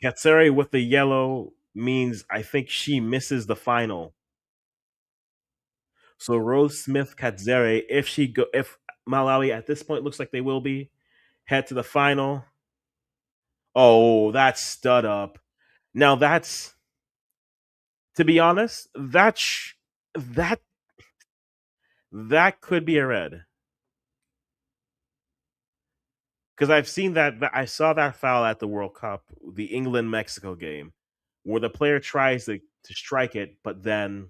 Katsuri with the yellow means I think she misses the final. So Rose Smith Katsuri, if Malawi at this point looks like they will be, head to the final. Oh, that's stud up. Now that's to be honest, that that could be a red. Because I've seen I saw that foul at the World Cup, the England Mexico game, where the player tries to strike it, but then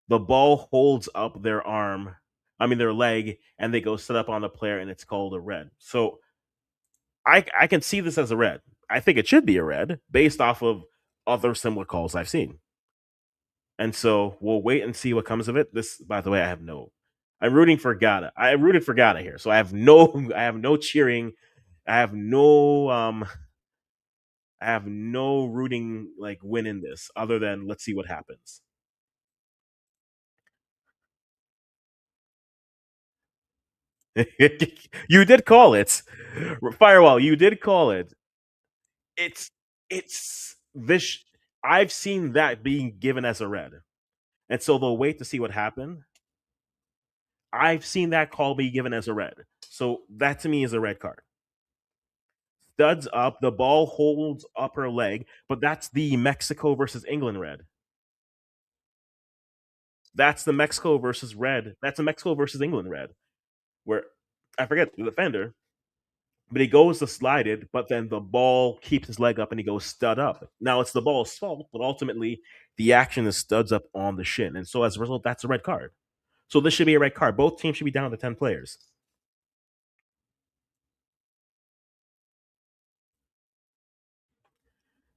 the ball holds up their arm, I mean their leg, and they go set up on the player, and it's called a red. So I can see this as a red. I think it should be a red based off of other similar calls I've seen. And so we'll wait and see what comes of it. This, by the way, I have no. I'm rooting for Ghana. I rooted for Ghana here, so I have no. I have no cheering. I have no. I have no rooting like win in this, other than let's see what happens. You did call it, Firewall. You did call it. It's this. I've seen that being given as a red, and so they'll wait to see what happened. I've seen that call be given as a red. So that to me is a red card. Studs up, the ball holds up her leg, but that's the Mexico versus England red. That's the Mexico versus red. That's the Mexico versus England red. Where I forget the defender, but he goes to slide it, but then the ball keeps his leg up and he goes stud up. Now it's the ball's fault, but ultimately the action is studs up on the shin. And so as a result, that's a red card. So this should be a red card. Both teams should be down to 10 players.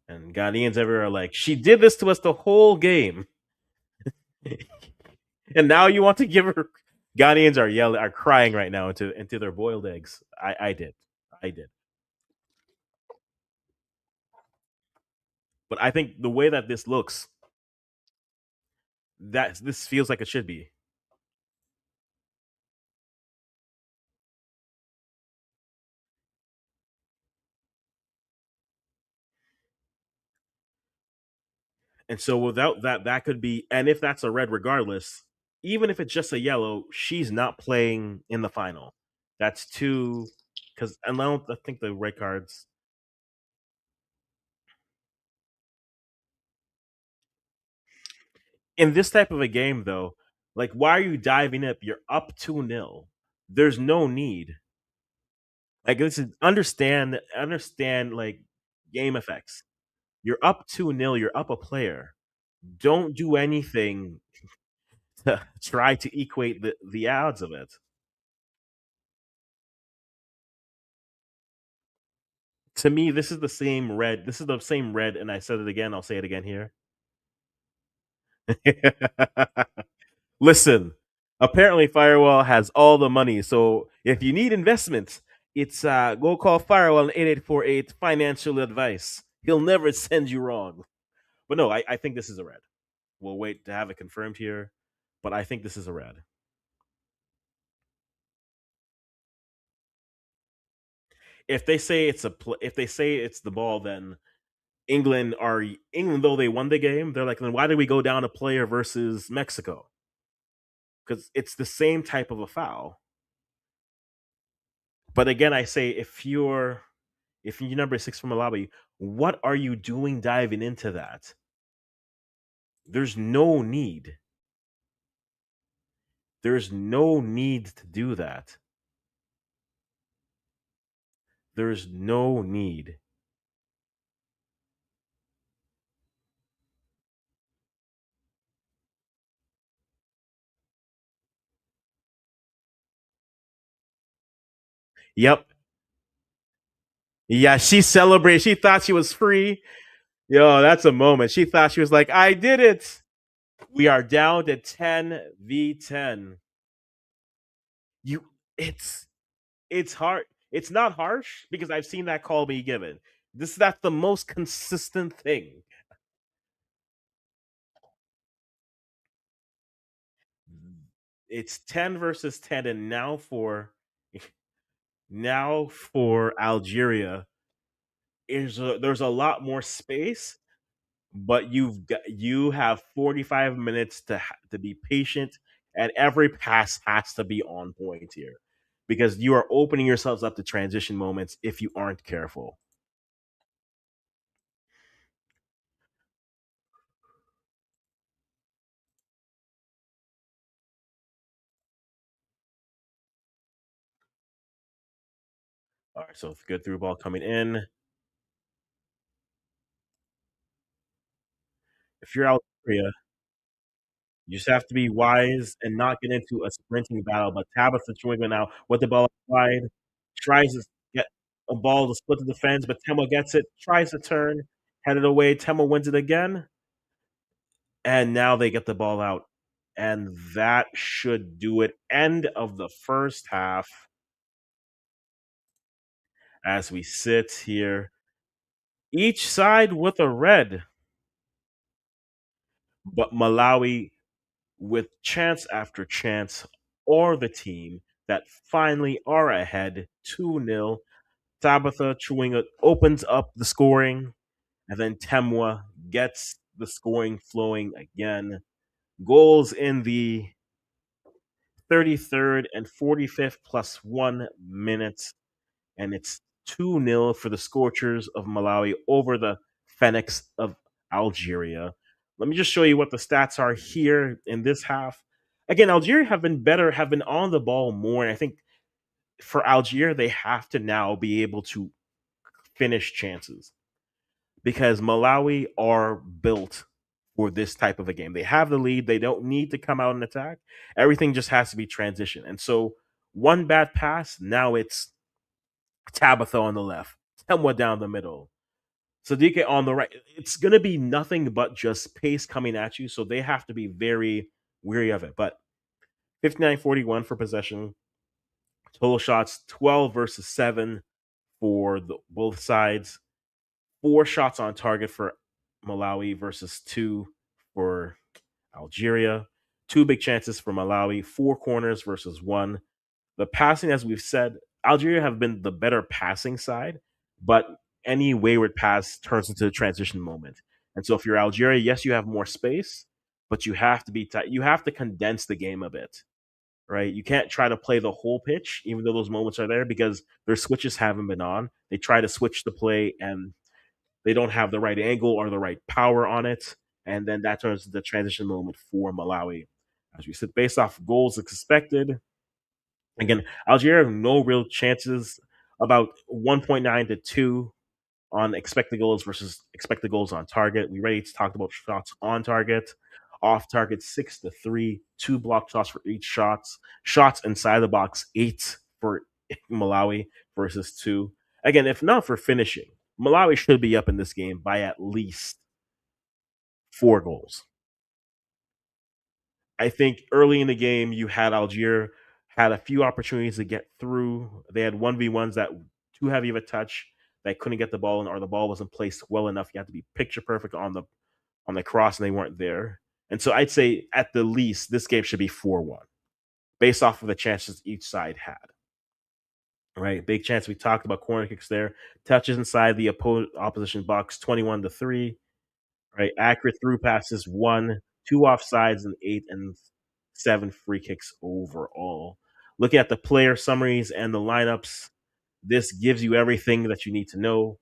And Ghanaians everywhere are like, she did this to us the whole game. And now you want to give her Ghanaians are yelling are crying right now into their boiled eggs. I did. I did. But I think the way that this looks, that this feels like it should be. And so without that, that could be, and if that's a red regardless, even if it's just a yellow, she's not playing in the final. That's two, because and I think the red cards. In this type of a game, though, like why are you diving up? You're up 2-0. There's no need. Like this is understand like game effects. You're up 2-0, you're up a player. Don't do anything to try to equate the odds of it. To me, this is the same red. This is the same red, and I said it again. I'll say it again here. Listen, apparently Firewall has all the money. So if you need investments, it's go call Firewall on 8848 financial advice. He'll never send you wrong. But no, I think this is a red. We'll wait to have it confirmed here, but I think this is a red. if they say it's the ball, then England, though they won the game, they're like, then why did we go down a player versus Mexico? Because it's the same type of a foul. But again, I say if you're number six from Malawi, what are you doing diving into that? There's no need. There's no need to do that. There's no need. Yep. Yeah, she celebrated. She thought she was free. Yo, that's a moment. She thought she was like, I did it. We are down to 10v10. You it's it's hard. It's not harsh because I've seen that call be given. That's the most consistent thing. It's 10 versus 10, and now for Algeria, there's a lot more space, but you have 45 minutes to be patient, and every pass has to be on point here because you are opening yourselves up to transition moments if you aren't careful. All right, so good through ball coming in. If you're Algeria, you just have to be wise and not get into a sprinting battle. But Tabitha Chuiga now with the ball wide tries to get a ball to split the defense, but Temo gets it, tries to turn, headed away. Temo wins it again, and now they get the ball out. And that should do it. End of the first half as we sit here. Each side with a red, but Malawi with chance after chance, or the team that finally are ahead 2-0. Tabitha Chewinga opens up the scoring, and then Temwa gets the scoring flowing again. Goals in the 33rd and 45th plus 1 minute, and it's 2-0 for the Scorchers of Malawi over the Phoenix of Algeria. Let me just show you what the stats are here in this half. Again, Algeria have been better, have been on the ball more. And I think for Algeria, they have to now be able to finish chances because Malawi are built for this type of a game. They have the lead. They don't need to come out and attack. Everything just has to be transition. And so one bad pass, now it's Tabitha on the left, Temwa down the middle, Sadiqa on the right. It's going to be nothing but just pace coming at you. So they have to be very weary of it. But 59-41 for possession. Total shots 12 versus 7 for both sides. 4 shots on target for Malawi versus 2 for Algeria. 2 big chances for Malawi. 4 corners versus 1. The passing, as we've said, Algeria have been the better passing side, but any wayward pass turns into a transition moment. And so if you're Algeria, yes, you have more space, but you have to be tight. You have to condense the game a bit, right? You can't try to play the whole pitch, even though those moments are there, because their switches haven't been on. They try to switch the play and they don't have the right angle or the right power on it. And then that turns into the transition moment for Malawi. As we said, based off goals expected, again, Algeria have no real chances, about 1.9 to 2 on expected goals versus expected goals on target. We already talked about shots on target. Off target 6 to 3, 2 block shots for each shots. Shots inside the box 8 for Malawi versus 2. Again, if not for finishing, Malawi should be up in this game by at least 4 goals. I think early in the game you had Algier had a few opportunities to get through. They had 1v1s that too heavy of a touch. They couldn't get the ball in, or the ball wasn't placed well enough. You had to be picture perfect on the cross, and they weren't there. And so I'd say at the least this game should be 4-1 based off of the chances each side had. right? Big chance. We talked about corner kicks there. Touches inside the opposition box, 21-3. Right, accurate through passes, one, two offsides, and eight and seven free kicks overall. Looking at the player summaries and the lineups, this gives you everything that you need to know.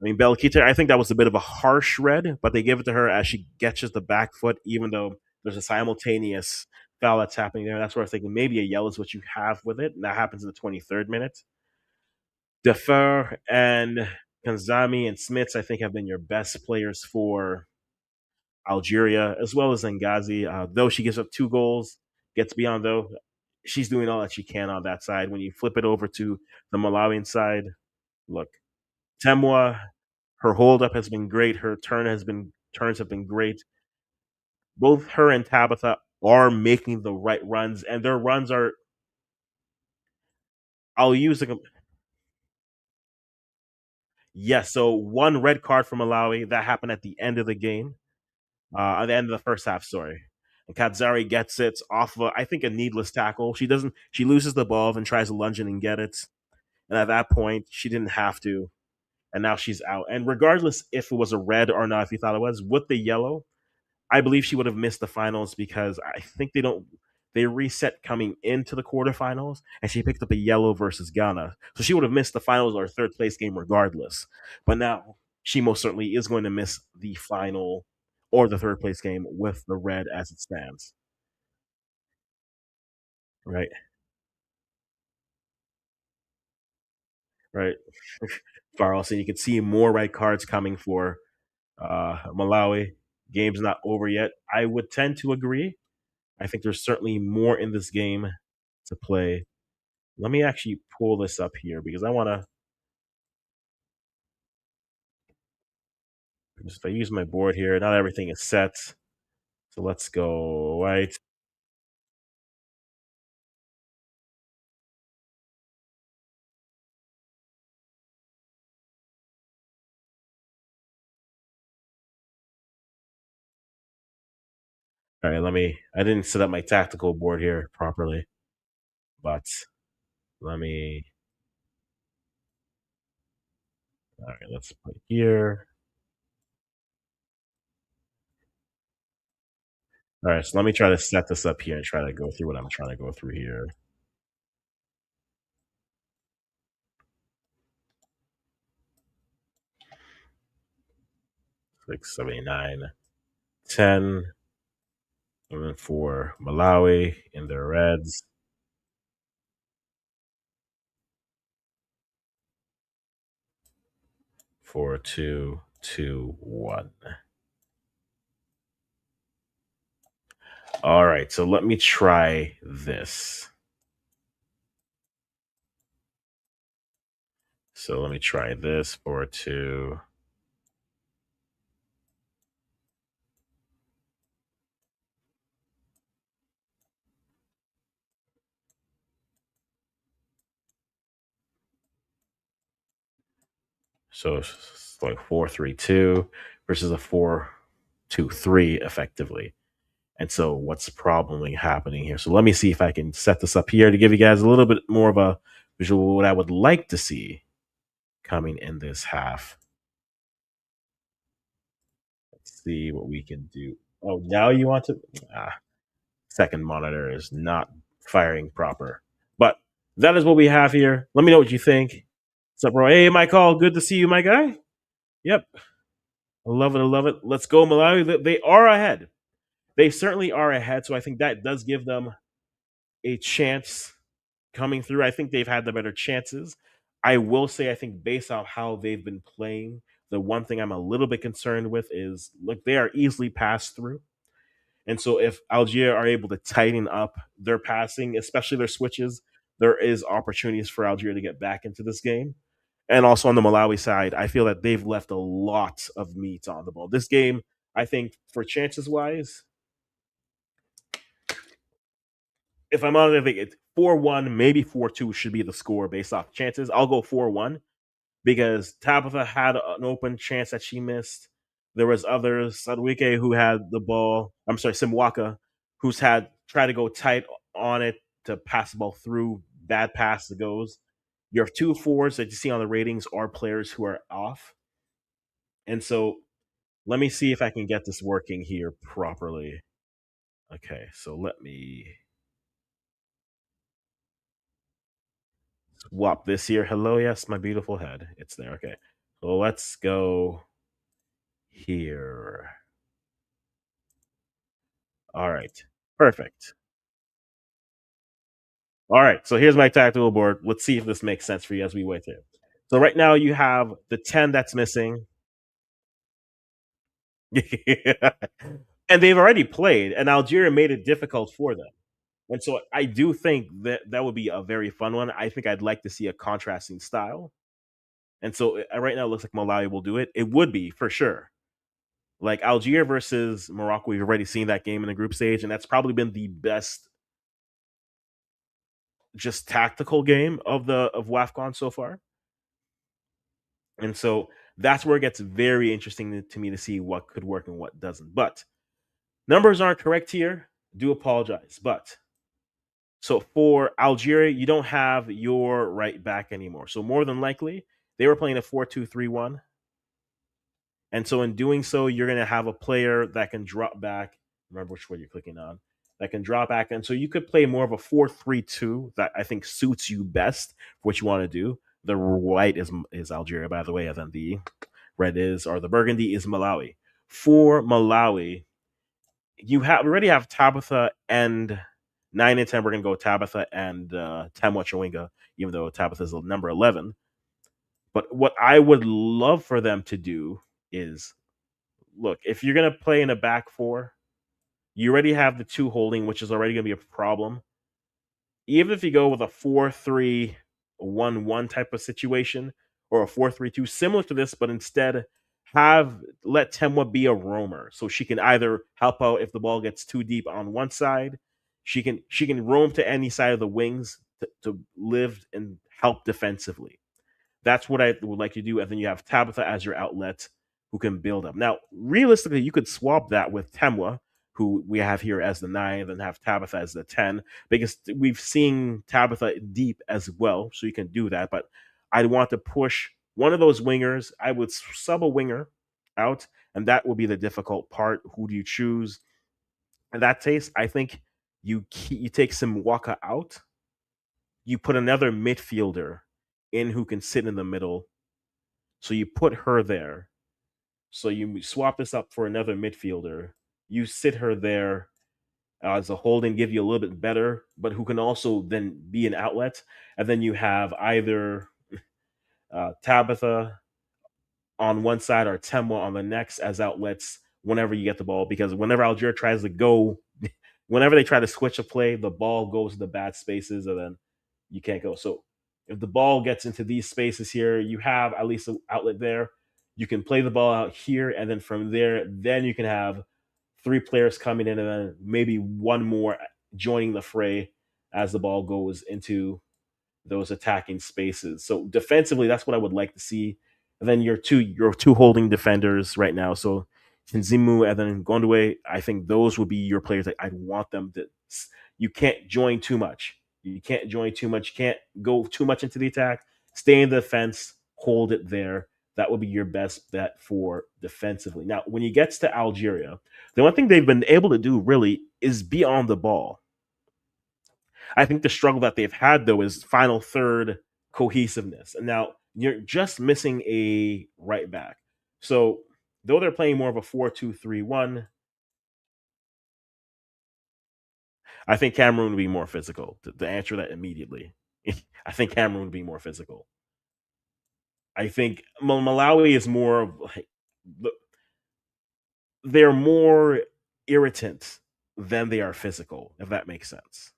I mean, Belkita, I think that was a bit of a harsh red, but they give it to her as she catches the back foot, even though there's a simultaneous foul that's happening there. That's where I was thinking maybe a yellow is what you have with it. And that happens in the 23rd minute. Defer and Kanzami and Smits, I think, have been your best players for Algeria, as well as Benghazi. Though she gives up two goals, gets beyond though, she's doing all that she can on that side. When you flip it over to the Malawian side, look, Temwa, her hold up has been great. Her turns have been great. Both her and Tabitha are making the right runs, and their runs are. I'll use the yes. So one red card for Malawi that happened at the end of the game. At the end of the first half, sorry. And Katzari gets it off of, I think, a needless tackle. She doesn't. She loses the ball and tries to lunge in and get it. And at that point, she didn't have to. And now she's out. And regardless if it was a red or not, if you thought it was, with the yellow, I believe she would have missed the finals because I think they don't. They reset coming into the quarterfinals, and she picked up a yellow versus Ghana, so she would have missed the finals or third place game regardless. But now she most certainly is going to miss the final or the third place game with the red as it stands. Right, right. Far also, you can see more red cards coming for Malawi. Game's not over yet. I would tend to agree. I think there's certainly more in this game to play. Let me actually pull this up here because I want to. If I use my board here, not everything is set. So let's go right. All right, let me. I didn't set up my tactical board here properly, but let me. All right, let's put here. All right, so let me try to set this up here and try to go through what I'm trying to go through here. 679, 10, and then for Malawi in their reds. 4-2-2-1. All right, so let me try this. So let me try this 4-2. So it's like 4-3-2 versus a 4-2-3 effectively. And so what's probably happening here? So let me see if I can set this up here to give you guys a little bit more of a visual of what I would like to see coming in this half. Let's see what we can do. Oh, now you want to? Second monitor is not firing proper. But that is what we have here. Let me know what you think. What's up, bro? Hey, Michael. Good to see you, my guy. Yep. I love it. I love it. Let's go, Malawi. They are ahead. They certainly are ahead. So I think that does give them a chance coming through. I think they've had the better chances. I will say, I think based on how they've been playing, the one thing I'm a little bit concerned with is look, they are easily passed through. And so if Algeria are able to tighten up their passing, especially their switches, there is opportunities for Algeria to get back into this game. And also on the Malawi side, I feel that they've left a lot of meat on the ball. This game, I think, for chances wise, if I'm honest, I think it's 4-1, maybe 4-2 should be the score based off chances. I'll go 4-1 because Tabitha had an open chance that she missed. There was others, Sadwike, who had the ball. I'm sorry, Simwaka, who's had tried to go tight on it to pass the ball through. Bad pass that goes. Your two fours that you see on the ratings are players who are off. And so let me see if I can get this working here properly. Okay, so let me swap this here. Hello, yes, my beautiful head. It's there. Okay. So let's go here. All right. Perfect. All right. So here's my tactical board. Let's see if this makes sense for you as we wait here. So right now you have the 10 that's missing. And they've already played, and Algeria made it difficult for them. And so I do think that that would be a very fun one. I think I'd like to see a contrasting style. And so right now it looks like Malawi will do it. It would be for sure. Like Algeria versus Morocco, we've already seen that game in the group stage, and that's probably been the best just tactical game of WAFCON so far. And so that's where it gets very interesting to me to see what could work and what doesn't. But numbers aren't correct here. Do apologize. But so for Algeria, you don't have your right back anymore. So more than likely, they were playing a 4-2-3-1. And so in doing so, you're going to have a player that can drop back. Remember which one you're clicking on. That can drop back. And so you could play more of a 4-3-2 that I think suits you best for what you want to do. The white is Algeria, by the way, and then the red is, or the burgundy is Malawi. For Malawi, we already have Tabitha and 9 and 10. We're gonna go Tabitha and Temwa Chawinga, even though Tabitha is number 11. But what I would love for them to do is look, if you're gonna play in a back four, you already have the two holding, which is already gonna be a problem. Even if you go with a 4-3-1-1 type of situation or a 4-3-2, similar to this, but instead let Temwa be a roamer, so she can either help out if the ball gets too deep on one side. She can roam to any side of the wings to live and help defensively. That's what I would like to do. And then you have Tabitha as your outlet who can build up. Now, realistically, you could swap that with Temwa, who we have here as the 9, and then have Tabitha as the 10, because we've seen Tabitha deep as well. So you can do that. But I'd want to push one of those wingers. I would sub a winger out, and that will be the difficult part. Who do you choose? In that case, I think you take some Waka out, you put another midfielder in who can sit in the middle. So you put her there. So you swap this up for another midfielder. You sit her there as a holding, give you a little bit better, but who can also then be an outlet. And then you have either Tabitha on one side or Temwa on the next as outlets whenever you get the ball. Because whenever Algeria tries to go, whenever they try to switch a play, the ball goes to the bad spaces and then you can't go. So if the ball gets into these spaces here, you have at least an outlet there. You can play the ball out here, and then from there, then you can have 3 players coming in, and then maybe one more joining the fray as the ball goes into those attacking spaces. So defensively, that's what I would like to see. And then your two holding defenders right now. So Shinzimu and then Gondwe, I think those would be your players that I'd want them to. You can't join too much. You can't join too much. You can't go too much into the attack. Stay in the defense. Hold it there. That would be your best bet for defensively. Now, when you get to Algeria, the one thing they've been able to do really is be on the ball. I think the struggle that they've had though is final third cohesiveness. And now you're just missing a right back. So though they're playing more of a 4-2-3-1, I think Cameroon would be more physical. To answer that immediately, I think Cameroon would be more physical. I think Malawi is more of like they're more irritant than they are physical, if that makes sense.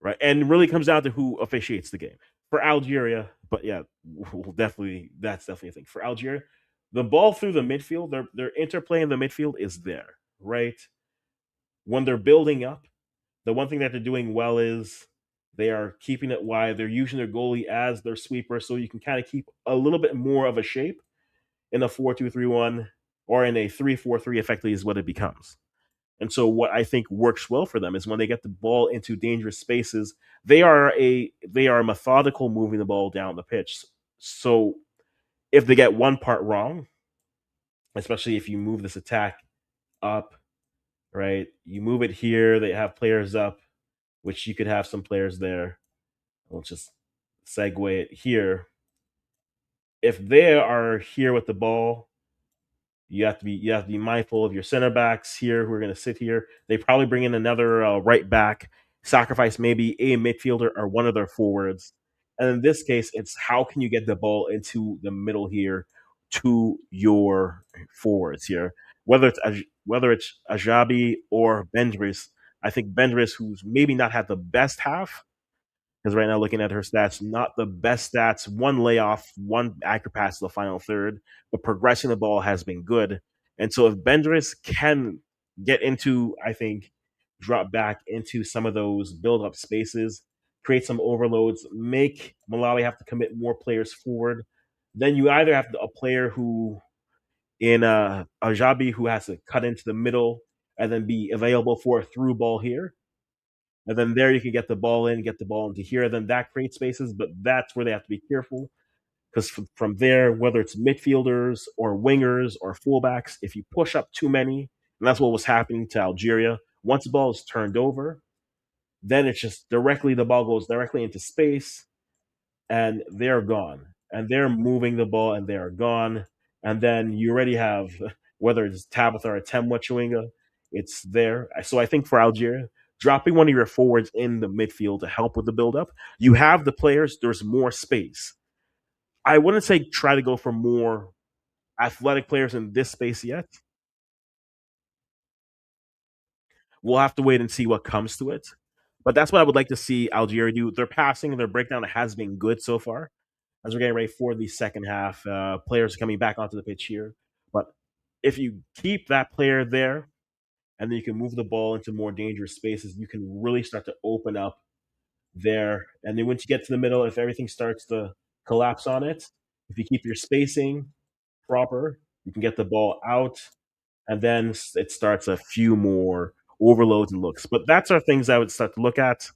Right? And it really comes down to who officiates the game. For Algeria, but yeah, we'll definitely that's definitely a thing. For Algeria, the ball through the midfield, their interplay in the midfield is there, right? When they're building up, the one thing that they're doing well is they are keeping it wide. They're using their goalie as their sweeper, so you can kind of keep a little bit more of a shape in a 4-2-3-1 or in a 3-4-3. Effectively, is what it becomes. And so what I think works well for them is when they get the ball into dangerous spaces, they are methodical moving the ball down the pitch. So if they get one part wrong, especially if you move this attack up, right? You move it here, they have players up, which you could have some players there. We'll just segue it here. If they are here with the ball, you have to be mindful of your center backs here who are going to sit here. They probably bring in another right back, sacrifice maybe a midfielder or one of their forwards. And in this case, it's how can you get the ball into the middle here to your forwards here, whether it's Ajabi or Bendris. I think Bendris, who's maybe not had the best half, because right now, looking at her stats, not the best stats. One layoff, one accurate pass to the final third, but progressing the ball has been good. And so, if Bendris can get into, I think, drop back into some of those build up spaces, create some overloads, make Malawi have to commit more players forward, then you either have a player who, in Ajabi, who has to cut into the middle and then be available for a through ball here, and then there you can get the ball in, get the ball into here. Then that creates spaces, but that's where they have to be careful because from there, whether it's midfielders or wingers or fullbacks, if you push up too many, and that's what was happening to Algeria, once the ball is turned over, then it's just directly the ball goes directly into space and they're gone. And they're moving the ball and they are gone. And then you already have, whether it's Tabitha or Temwa Chewinga, it's there. So I think for Algeria, dropping one of your forwards in the midfield to help with the build-up, you have the players, there's more space. I wouldn't say try to go for more athletic players in this space yet. We'll have to wait and see what comes to it. But that's what I would like to see Algeria do. Their passing, their breakdown has been good so far as we're getting ready for the second half. Players are coming back onto the pitch here. But if you keep that player there and then you can move the ball into more dangerous spaces, you can really start to open up there. And then once you get to the middle, if everything starts to collapse on it, if you keep your spacing proper, you can get the ball out. And then it starts a few more overloads and looks. But that's our things I would start to look at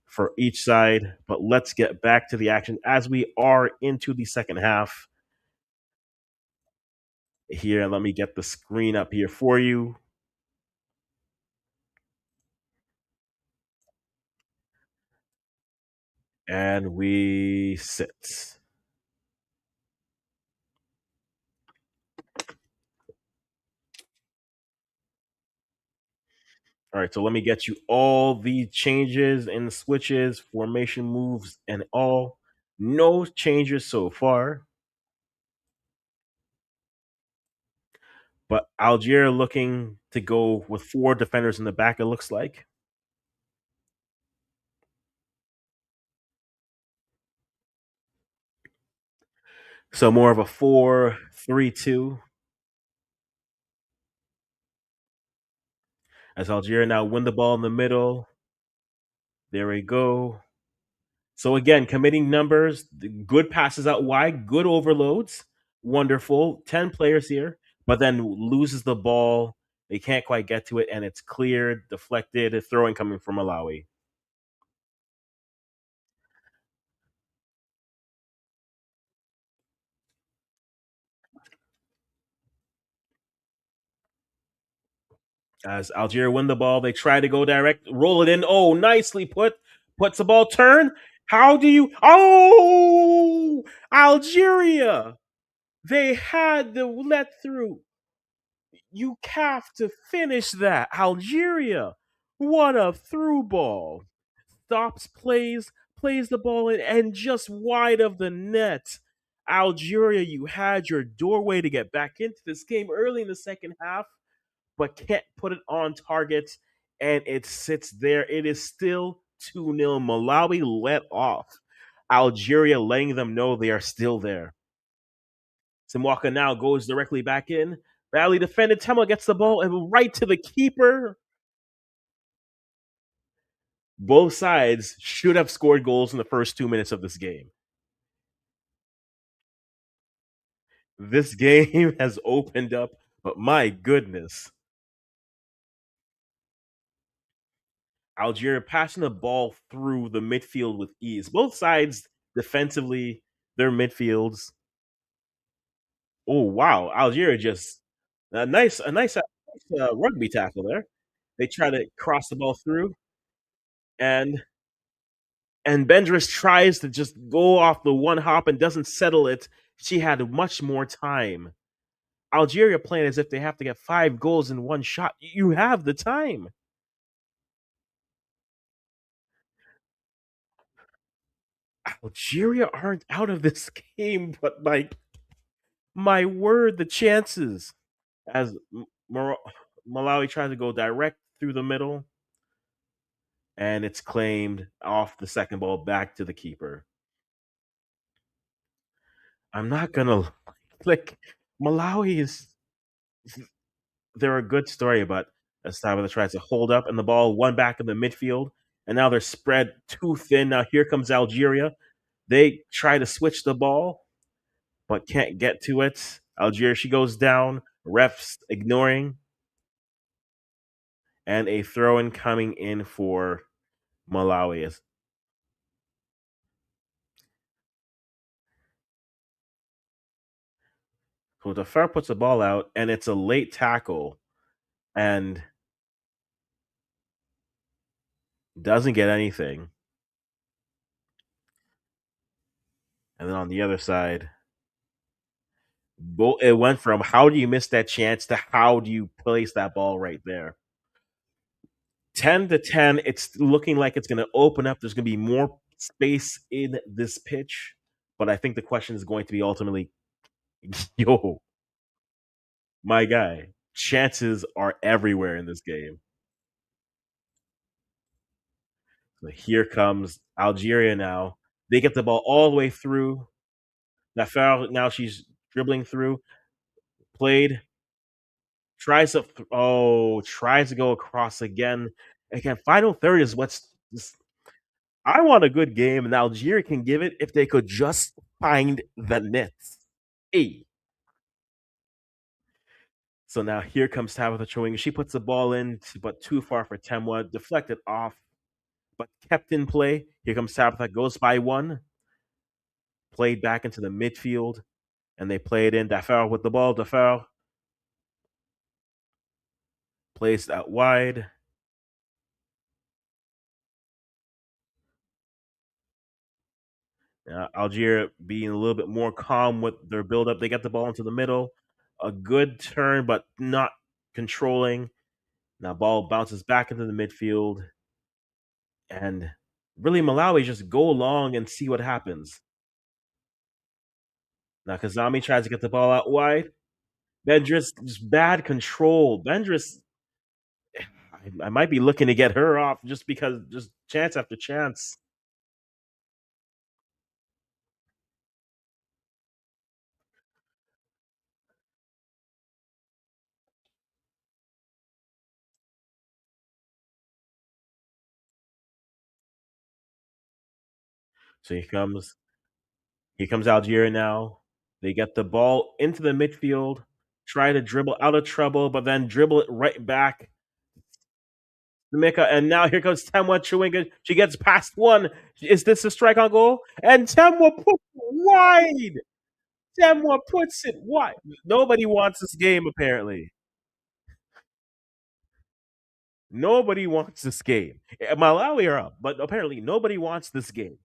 for each side. But let's get back to the action as we are into the second half. Here, let me get the screen up here for you. And we sit. All right, so let me get you all the changes and switches, formation moves, and all. No changes so far. But Algeria looking to go with four defenders in the back, it looks like. So more of a 4-3-2 as Algeria now win the ball in the middle. There we go. So again, committing numbers, good passes out wide, good overloads, wonderful. 10 players here, but then loses the ball. They can't quite get to it, and it's cleared, deflected, a throwing coming from Malawi. As Algeria win the ball, they try to go direct, roll it in. Oh, nicely put. Puts the ball turn. How do you? Oh, Algeria! They had the let through. You have to finish that. Algeria. What a through ball. Stops plays the ball in, and just wide of the net. Algeria, you had your doorway to get back into this game early in the second half, but can't put it on target, and it sits there. It is still 2-0. Malawi let off. Algeria letting them know they are still there. Simwaka now goes directly back in. Badly defended. Tema gets the ball and right to the keeper. Both sides should have scored goals in the first 2 minutes of this game. This game has opened up, but my goodness. Algeria passing the ball through the midfield with ease. Both sides defensively, their midfields. Oh wow, Algeria just a nice rugby tackle there. They try to cross the ball through, and Bendris tries to just go off the one hop and doesn't settle it. She had much more time. Algeria playing as if they have to get 5 goals in one shot. You have the time. Algeria aren't out of this game, but my word, the chances as Malawi tries to go direct through the middle, and it's claimed off the second ball back to the keeper. I'm not gonna like Malawi is they're a good story, but Estevez tries to hold up and the ball one back in the midfield, and now they're spread too thin. Now here comes Algeria. They try to switch the ball, but can't get to it. Algeria, she goes down. Refs ignoring, and a throw in coming in for Malawi. So the fair puts the ball out, and it's a late tackle, and doesn't get anything. And then on the other side, it went from how do you miss that chance to how do you place that ball right there. 10-10. It's looking like it's going to open up. There's going to be more space in this pitch, but I think the question is going to be ultimately, yo, my guy, chances are everywhere in this game. So here comes Algeria now. They get the ball all the way through. Now she's dribbling through. Played. Tries to go across again. Again, final third is what's just, I want a good game, and Algeria can give it if they could just find the nets. Hey. So now here comes Tabitha Chewing. She puts the ball in, but too far for Temwa. Deflected off, but kept in play. Here comes Tabitha, goes by one. Played back into the midfield, and they play it in. Dafer with the ball. Dafer plays out wide. Algeria being a little bit more calm with their build-up. They get the ball into the middle. A good turn, but not controlling. Now ball bounces back into the midfield. And really, Malawi just go along and see what happens. Now Kazami tries to get the ball out wide. Bendris, just bad control. Bendris, I might be looking to get her off just because just chance after chance. So here comes Algeria now. They get the ball into the midfield, try to dribble out of trouble, but then dribble it right back. Jamaica, and now here comes Temwa Chewinga. She gets past one. Is this a strike on goal? And Temwa puts it wide. Temwa puts it wide. Nobody wants this game, apparently. Nobody wants this game. Malawi are up, but apparently nobody wants this game.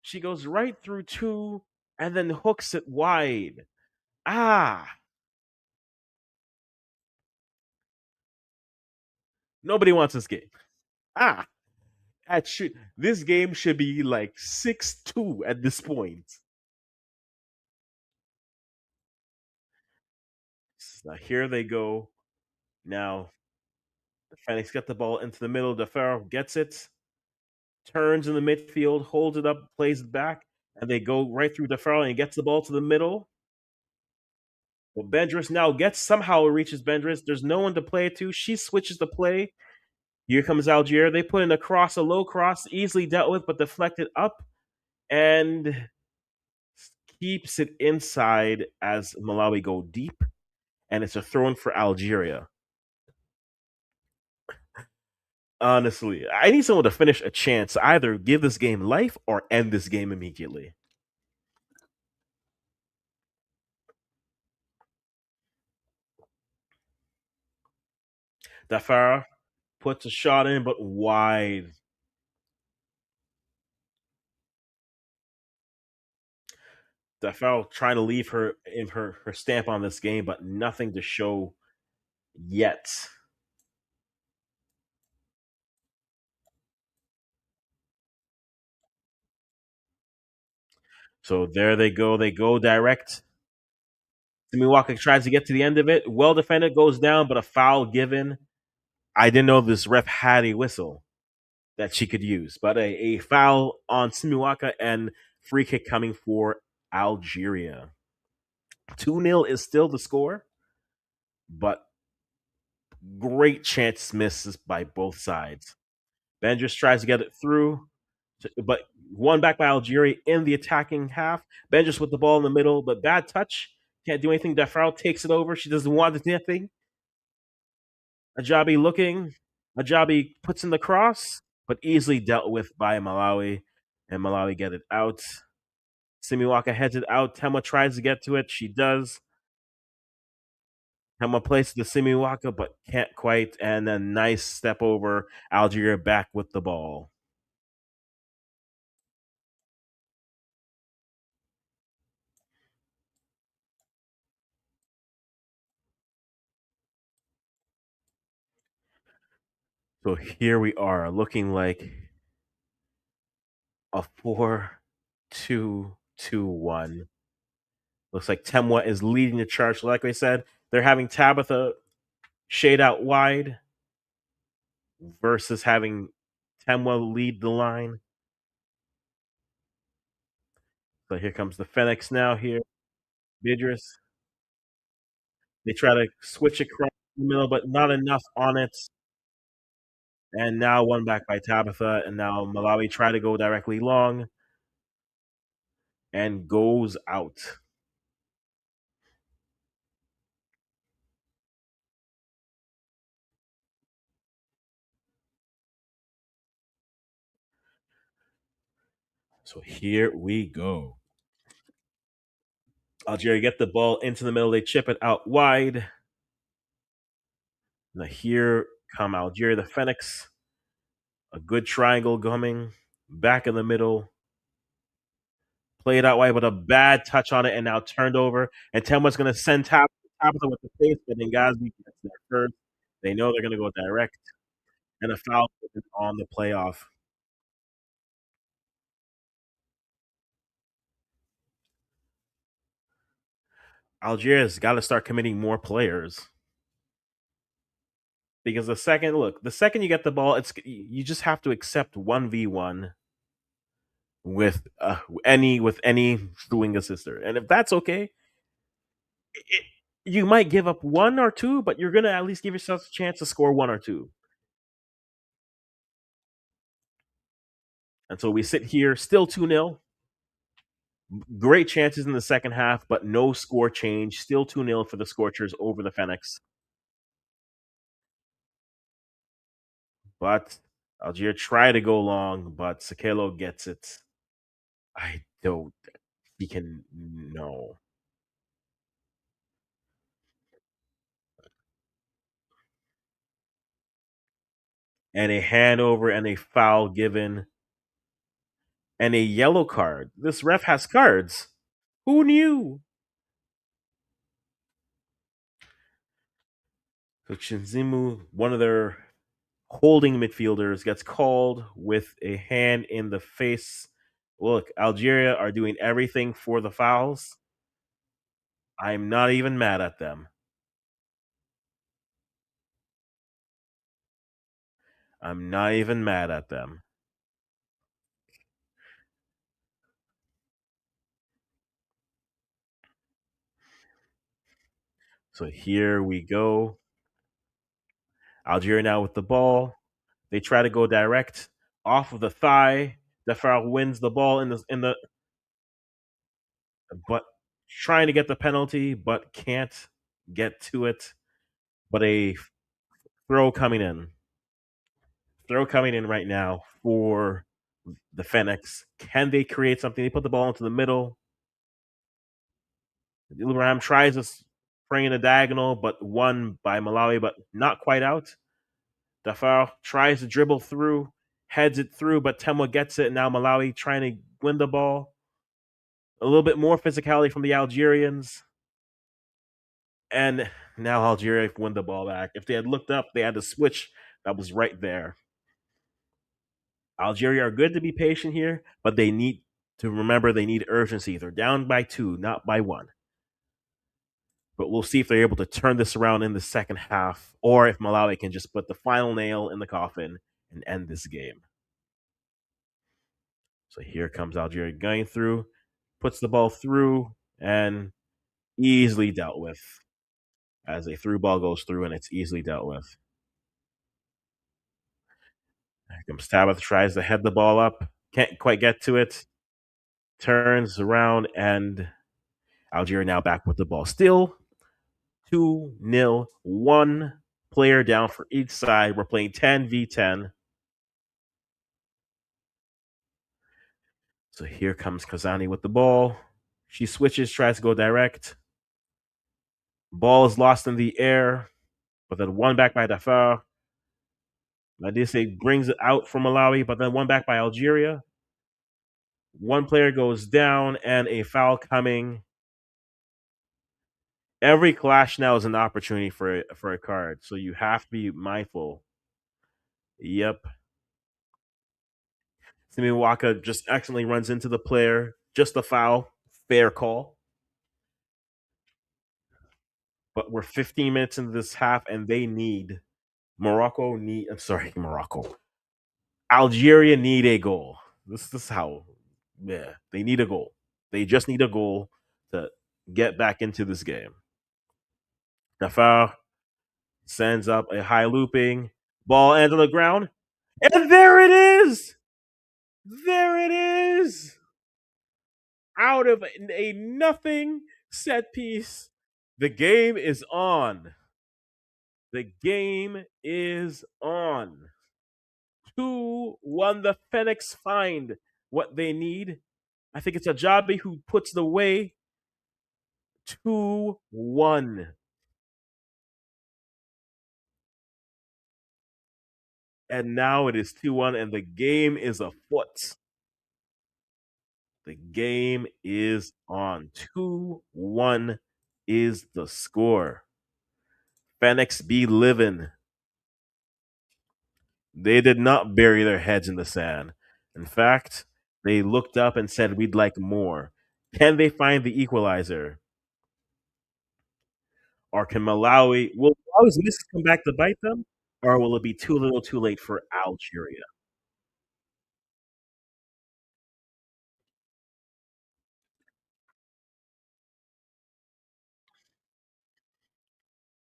She goes right through two and then hooks it wide. Nobody wants this game. Ah, this game should be like 6-2 at this point. Now here they go. Now the Phoenix get the ball into the middle. DeFaro gets it, turns in the midfield, holds it up, plays it back, and they go right through DeFaro and gets the ball to the middle. Well, Bendris now somehow reaches Bendris. There's no one to play it to. She switches the play. Here comes Algier. They put in a low cross, easily dealt with, but deflected up and keeps it inside as Malawi go deep. And it's a throw in for Algeria. Honestly, I need someone to finish a chance to either give this game life or end this game immediately. Dafara puts a shot in, but wide. Dafara trying to leave her stamp on this game, but nothing to show yet. So there they go. They go direct. Simiwaka tries to get to the end of it. Well defended, goes down, but a foul given. I didn't know this ref had a whistle that she could use, but a foul on Simiwaka and free kick coming for Algeria. 2-0 is still the score, but great chance misses by both sides. Benjus tries to get it through, but won back by Algeria in the attacking half. Benjus with the ball in the middle, but bad touch. Can't do anything. Defrau takes it over. She doesn't want to do anything. Ajabi looking. Ajabi puts in the cross, but easily dealt with by Malawi, and Malawi get it out. Simiwaka heads it out. Tema tries to get to it. She does. Tema places the Simiwaka, but can't quite. And then nice step over. Algeria back with the ball. So here we are, looking like a 4-2-2-1. Looks like Temwa is leading the charge. Like I said, they're having Tabitha shade out wide versus having Temwa lead the line. So here comes the Phoenix now here. Beatrice. They try to switch across the middle, but not enough on it. And now one back by Tabitha. And now Malawi try to go directly long and goes out. So here we go. Algeria get the ball into the middle. They chip it out wide. Now here come Algeria, the Phoenix. A good triangle coming. Back in the middle. Played out wide, but a bad touch on it, and now turned over. And Telma's going to send Tabitha with the face, but Ngazi gets there first. They know they're going to go direct. And a foul on the playoff. Algeria's got to start committing more players. Because the second you get the ball, it's you just have to accept 1v1 with any doing a sister. And if that's okay, it, you might give up one or two, but you're gonna at least give yourself a chance to score one or two. And so we sit here, still 2-0. Great chances in the second half, but no score change. Still 2-0 for the Scorchers over the Phoenix. But Algier try to go long, but Sakelo gets it. I don't. He can no. And a handover and a foul given and a yellow card. This ref has cards. Who knew? So Shinzimu, one of their holding midfielders, gets called with a hand in the face. Look, Algeria are doing everything for the fouls. I'm not even mad at them. I'm not even mad at them. So here we go. Algeria now with the ball. They try to go direct off of the thigh. Defar wins the ball in the but trying to get the penalty, but can't get to it. But a throw coming in. Throw coming in right now for the Fenix. Can they create something? They put the ball into the middle. Ibrahim tries to spring in a diagonal, but won by Malawi, but not quite out. Dafar tries to dribble through, heads it through, but Temwa gets it. Now Malawi trying to win the ball. A little bit more physicality from the Algerians. And now Algeria win the ball back. If they had looked up, they had the switch that was right there. Algeria are good to be patient here, but they need to remember they need urgency. They're down by 2, not by 1. But we'll see if they're able to turn this around in the second half, or if Malawi can just put the final nail in the coffin and end this game. So here comes Algeria going through, puts the ball through, and easily dealt with. As a through ball goes through, and it's easily dealt with. Here comes Tabitha, tries to head the ball up, can't quite get to it, turns around, and Algeria now back with the ball. Still 2-0, one player down for each side. We're playing 10v10. So here comes Kazani with the ball. She switches, tries to go direct. Ball is lost in the air, but then one back by Dafar. Madise brings it out from Malawi, but then one back by Algeria. One player goes down, and a foul coming. Every clash now is an opportunity for a card, so you have to be mindful. Yep. Simi Waka just accidentally runs into the player. Just a foul. Fair call. But we're 15 minutes into this half, and they need Morocco. Algeria need a goal. This is how, yeah, they need a goal. They just need a goal to get back into this game. Dafar sends up a high looping ball ends on the ground, and there it is. There it is. Out of a nothing set piece, the game is on. The game is on. 2-1. The Phoenix find what they need. I think it's Ajabi who puts the way. 2-1. And now it is 2-1, and the game is afoot. The game is on. 2-1 is the score. Phoenix be living. They did not bury their heads in the sand. In fact, they looked up and said, "We'd like more." Can they find the equalizer? Or can will Malawi's misses come back to bite them? Or will it be too little too late for Algeria?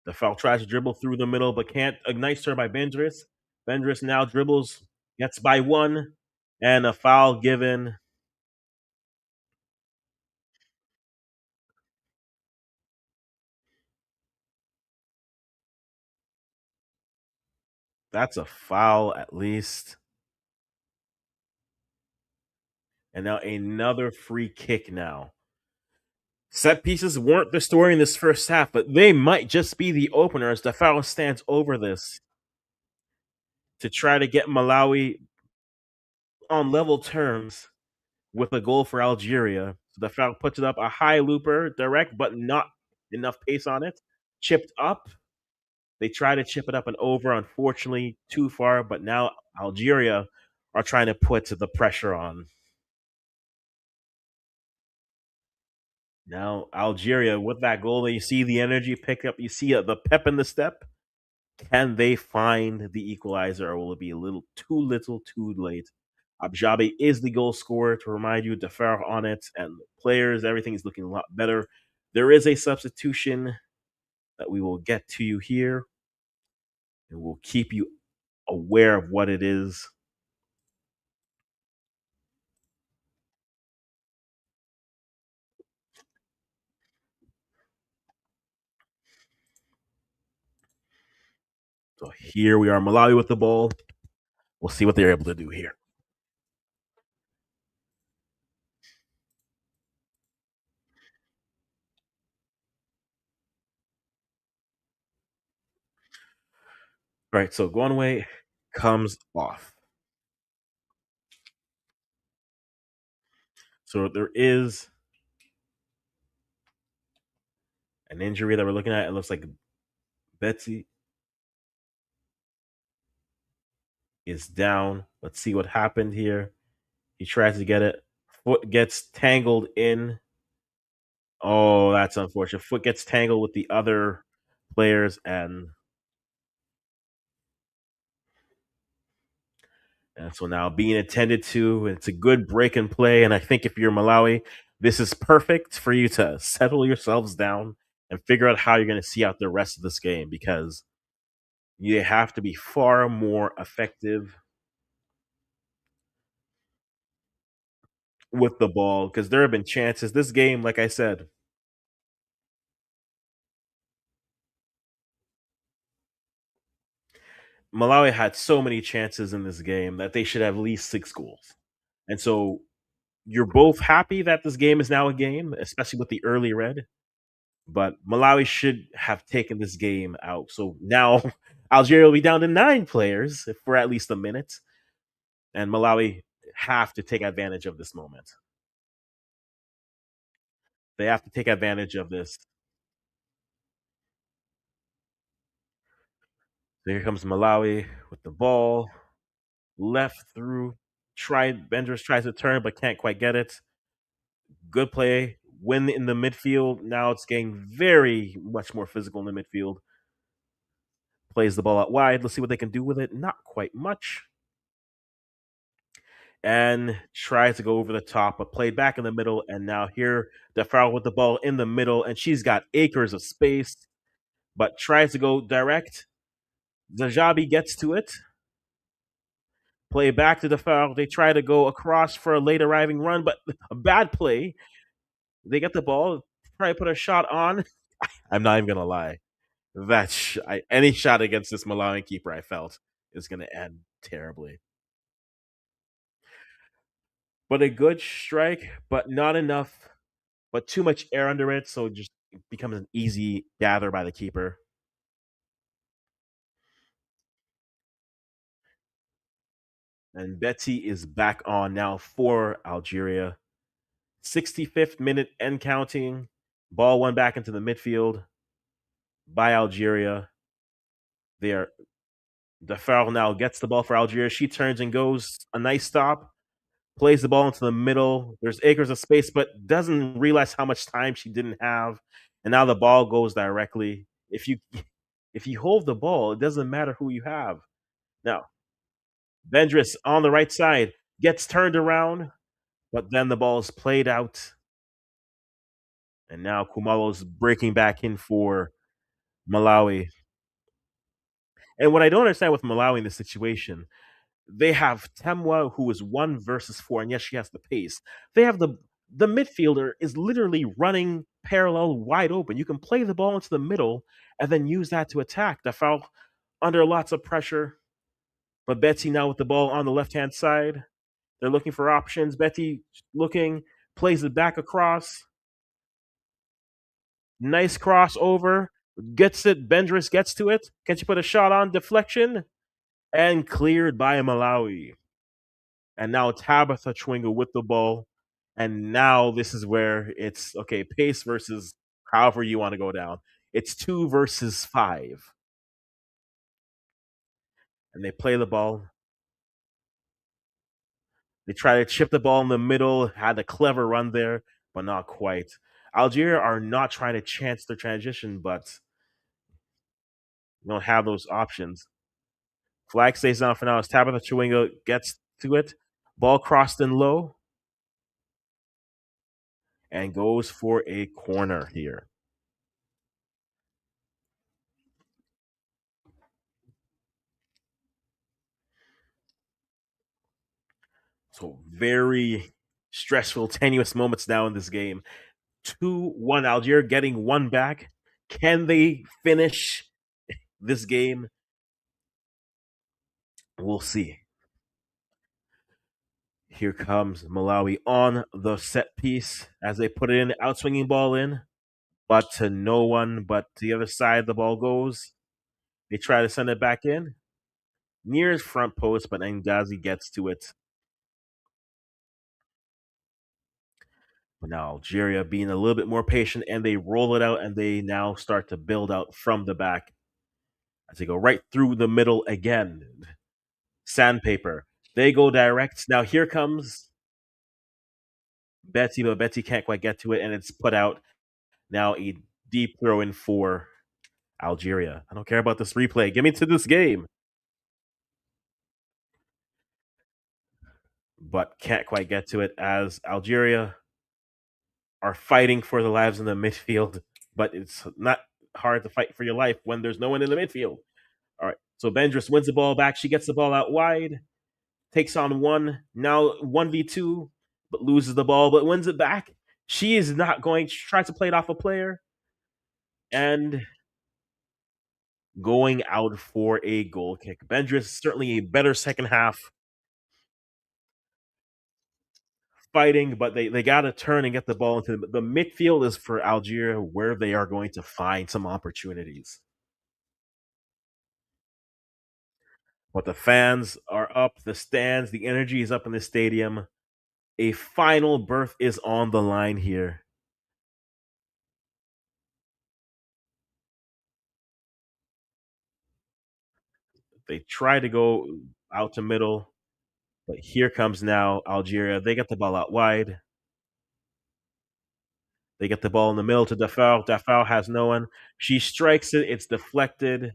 The foul tries to dribble through the middle, but can't. A nice turn by Bendris. Bendris now dribbles, gets by 1, and a foul given. That's a foul at least. And now another free kick now. Set pieces weren't the story in this first half, but they might just be the opener as the foul stands over this to try to get Malawi on level terms with a goal for Algeria. So the foul puts it up a high looper, direct, but not enough pace on it. Chipped up. They try to chip it up and over, unfortunately, too far, but now Algeria are trying to put the pressure on. Now, Algeria, with that goal, you see the energy pick up. You see the pep in the step. Can they find the equalizer, or will it be a little too late? Abjabi is the goal scorer. To remind you, Defar on it, and players, everything is looking a lot better. There is a substitution that we will get to you here, and we'll keep you aware of what it is. So here we are, Malawi with the ball. We'll see what they're able to do here. All right, so Guanwei comes off. So there is an injury that we're looking at. It looks like Betsy is down. Let's see what happened here. He tries to get it. Foot gets tangled in. Oh, that's unfortunate. Foot gets tangled with the other players, and so now being attended to. It's a good break and play, and I think if you're Malawi, this is perfect for you to settle yourselves down and figure out how you're going to see out the rest of this game because you have to be far more effective with the ball because there have been chances. This game, like I said, Malawi had so many chances in this game that they should have at least 6 goals. And so you're both happy that this game is now a game, especially with the early red. But Malawi should have taken this game out. So now Algeria will be down to 9 players for at least a minute. And Malawi have to take advantage of this moment. They have to take advantage of this. So here comes Malawi with the ball. Left through. Benders tries to turn but can't quite get it. Good play. Win in the midfield. Now it's getting very much more physical in the midfield. Plays the ball out wide. Let's see what they can do with it. Not quite much. And tries to go over the top, but played back in the middle. And now here, Defaro with the ball in the middle, and she's got acres of space, but tries to go direct. Zajabi gets to it. Play back to Defaro. They try to go across for a late arriving run, but a bad play. They get the ball, try to put a shot on. I'm not even gonna lie. Any shot against this Malawian keeper, I felt is gonna end terribly. But a good strike, but not enough, but too much air under it, so it just becomes an easy gather by the keeper. And Betty is back on now for Algeria. 65th minute and counting. Ball won back into the midfield by Algeria. There, Defar now gets the ball for Algeria. She turns and goes. A nice stop. Plays the ball into the middle. There's acres of space, but doesn't realize how much time she didn't have. And now the ball goes directly. If you hold the ball, it doesn't matter who you have. Now, Vendris on the right side gets turned around, but then the ball is played out. And now Kumalo's breaking back in for Malawi. And what I don't understand with Malawi in this situation, they have Temwa, who is 1 versus 4, and yes, she has the pace. They have the midfielder is literally running parallel wide open. You can play the ball into the middle and then use that to attack. The foul under lots of pressure. But Betsy now with the ball on the left hand side. They're looking for options. Betty looking, plays it back across. Nice crossover. Gets it. Bendris gets to it. Can she put a shot on? Deflection. And cleared by Malawi. And now Tabitha Chwinga with the ball. And now this is where it's okay, pace versus however you want to go down. It's 2 versus 5. And they play the ball. They try to chip the ball in the middle, had a clever run there, but not quite. Algeria are not trying to chance their transition, but you don't have those options. Flag stays down for now as Tabitha Chewinga gets to it. Ball crossed in low and goes for a corner here. So very stressful, tenuous moments now in this game. 2-1 Algeria getting one back. Can they finish this game? We'll see. Here comes Malawi on the set piece as they put it in, outswinging ball in, but to no one but the other side the ball goes. They try to send it back in near his front post, but Ngazi gets to it. But now Algeria being a little bit more patient and they roll it out and they now start to build out from the back as they go right through the middle again. Sandpaper. They go direct. Now here comes Betty, but Betty can't quite get to it and it's put out. Now a deep throw in for Algeria. I don't care about this replay. Give me to this game. But can't quite get to it as Algeria are fighting for their lives in the midfield. But it's not hard to fight for your life when there's no one in the midfield. All right. So Bendris wins the ball back. She gets the ball out wide, takes on one. Now 1v2, but loses the ball, but wins it back. She is not going, she tries to play it off a player and going out for a goal kick. Bendris certainly a better second half fighting, but they got to turn and get the ball into the midfield is for Algeria where they are going to find some opportunities. But the fans are up, the stands, the energy is up in the stadium. A final berth is on the line here. They try to go out to middle, but here comes now Algeria. They get the ball out wide. They get the ball in the middle to Dafau. Dafau has no one. She strikes it. It's deflected.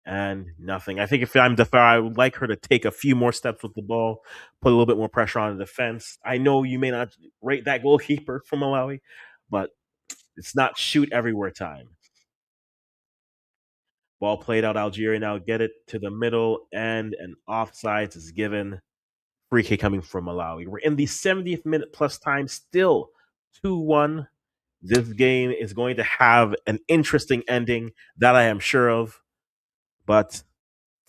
And nothing. I think if I'm Dafau, I would like her to take a few more steps with the ball, put a little bit more pressure on the defense. I know you may not rate that goalkeeper from Malawi, but it's not shoot everywhere time. Ball played out. Algeria now get it to the middle, and an offsides is given. Free kick coming from Malawi. We're in the 70th minute plus time, still 2-1. This game is going to have an interesting ending, that I am sure of. But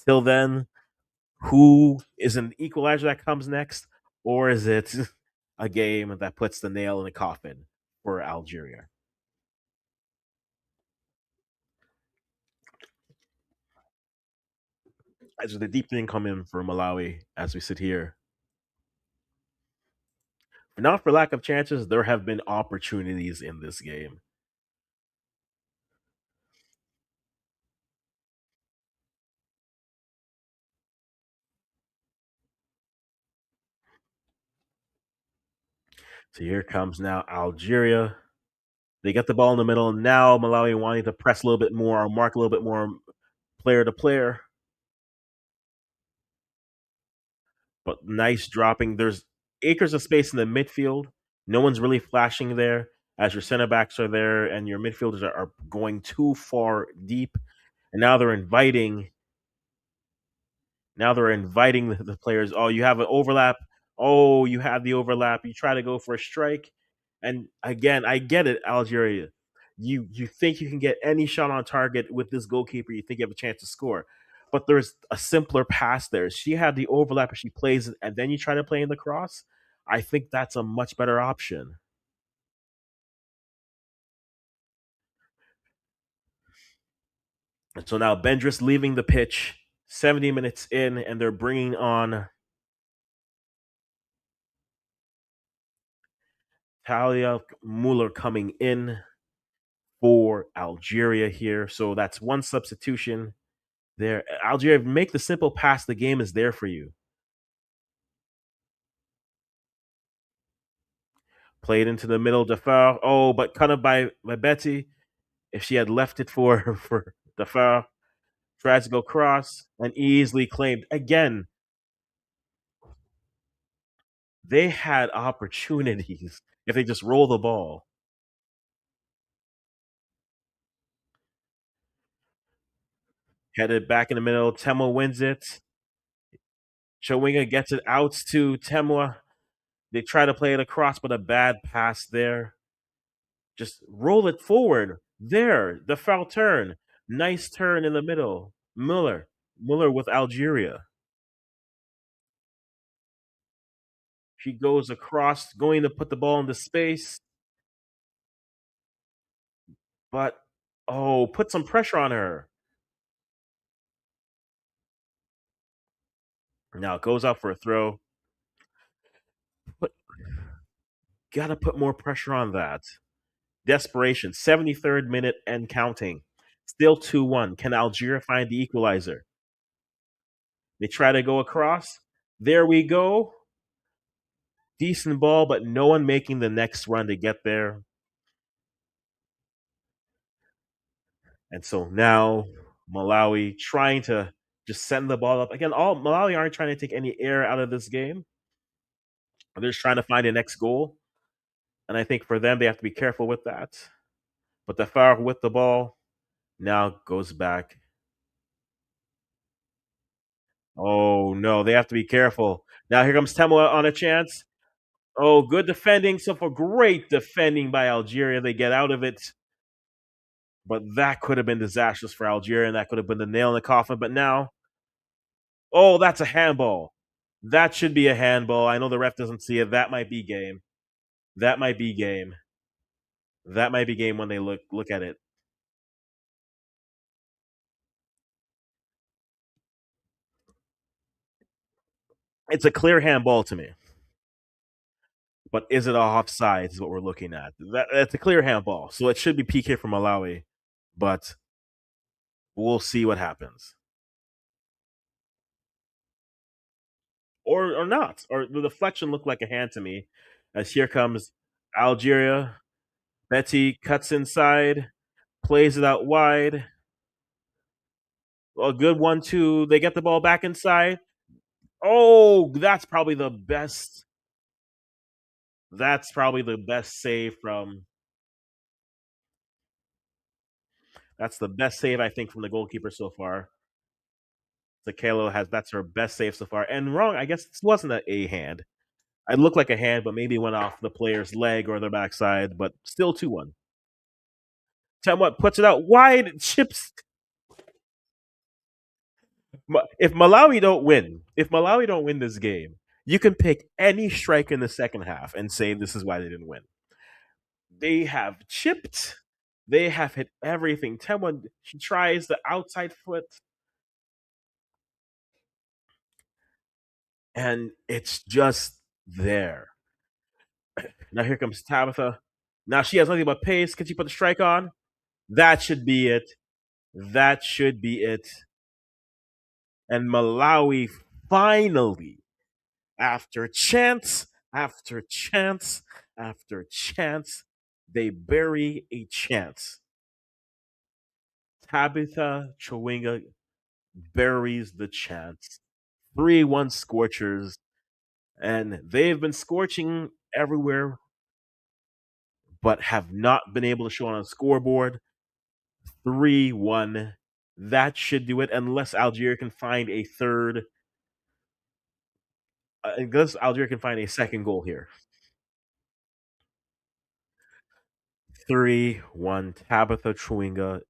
till then, who is an equalizer that comes next, or is it a game that puts the nail in the coffin for Algeria? As the deep thing come in for Malawi as we sit here. Not for lack of chances, there have been opportunities in this game. So here comes now Algeria. They get the ball in the middle. Now Malawi wanting to press a little bit more or mark a little bit more player to player. But nice dropping. There's acres of space in the midfield. No one's really flashing there as your center backs are there and your midfielders are going too far deep. And now they're inviting. Now they're inviting the players. Oh, you have an overlap. Oh, you have the overlap. You try to go for a strike. And again, I get it, Algeria. You think you can get any shot on target with this goalkeeper, you think you have a chance to score. But there's a simpler pass there. She had the overlap and she plays it, and then you try to play in the cross. I think that's a much better option. And so now Bendris leaving the pitch, 70 minutes in, and they're bringing on Talia Muller coming in for Algeria here. So that's one substitution there. Algeria, make the simple pass. The game is there for you. Played into the middle, Defar. Oh, but cut up by Betty. If she had left it for Defar, tries to go cross and easily claimed. Again, they had opportunities if they just roll the ball. Headed back in the middle. Temwa wins it. Chowinga gets it out to Temwa. They try to play it across, but a bad pass there. Just roll it forward. There, the foul turn. Nice turn in the middle. Muller with Algeria. She goes across, going to put the ball into space, but oh, put some pressure on her. Now it goes out for a throw. But gotta put more pressure on that. Desperation. 73rd minute and counting. Still 2-1. Can Algeria find the equalizer? They try to go across. There we go. Decent ball, but no one making the next run to get there. And so now Malawi trying to just send the ball up. Again, all Malawi aren't trying to take any air out of this game. They're just trying to find a next goal. And I think for them, they have to be careful with that. But the Far with the ball now goes back. Oh, no, they have to be careful. Now here comes Temoa on a chance. Oh, good defending. So for great defending by Algeria, they get out of it. But that could have been disastrous for Algeria, and that could have been the nail in the coffin. But now, oh, that's a handball. That should be a handball. I know the ref doesn't see it. That might be game. That might be game. That might be game when they look at it. It's a clear handball to me. But is it offside? Is what we're looking at. That's a clear handball, so it should be PK for Malawi. But we'll see what happens, or not. Or the deflection looked like a hand to me. As here comes Algeria. Betty cuts inside, plays it out wide. A good 1-2. They get the ball back inside. Oh, that's probably the best. That's probably the best save from. That's the best save I think from the goalkeeper so far. Sakalo has that's her best save so far. And wrong, I guess this wasn't a hand. It looked like a hand, but maybe went off the player's leg or their backside. But still 2-1. What puts it out wide, chips. If Malawi don't win this game, you can pick any strike in the second half and say this is why they didn't win. They have chipped. They have hit everything. Temwa, she tries the outside foot, and it's just there. Now here comes Tabitha. Now she has nothing but pace. Can she put the strike on? That should be it. That should be it. And Malawi finally, after chance after chance after chance, they bury a chance. Tabitha Chawinga buries the chance. 3-1 Scorchers, and they've been scorching everywhere, but have not been able to show on a scoreboard. 3-1. That should do it, unless Algeria can find a third. Unless Algeria can find a second goal here. 3-1. Tabitha Chawinga.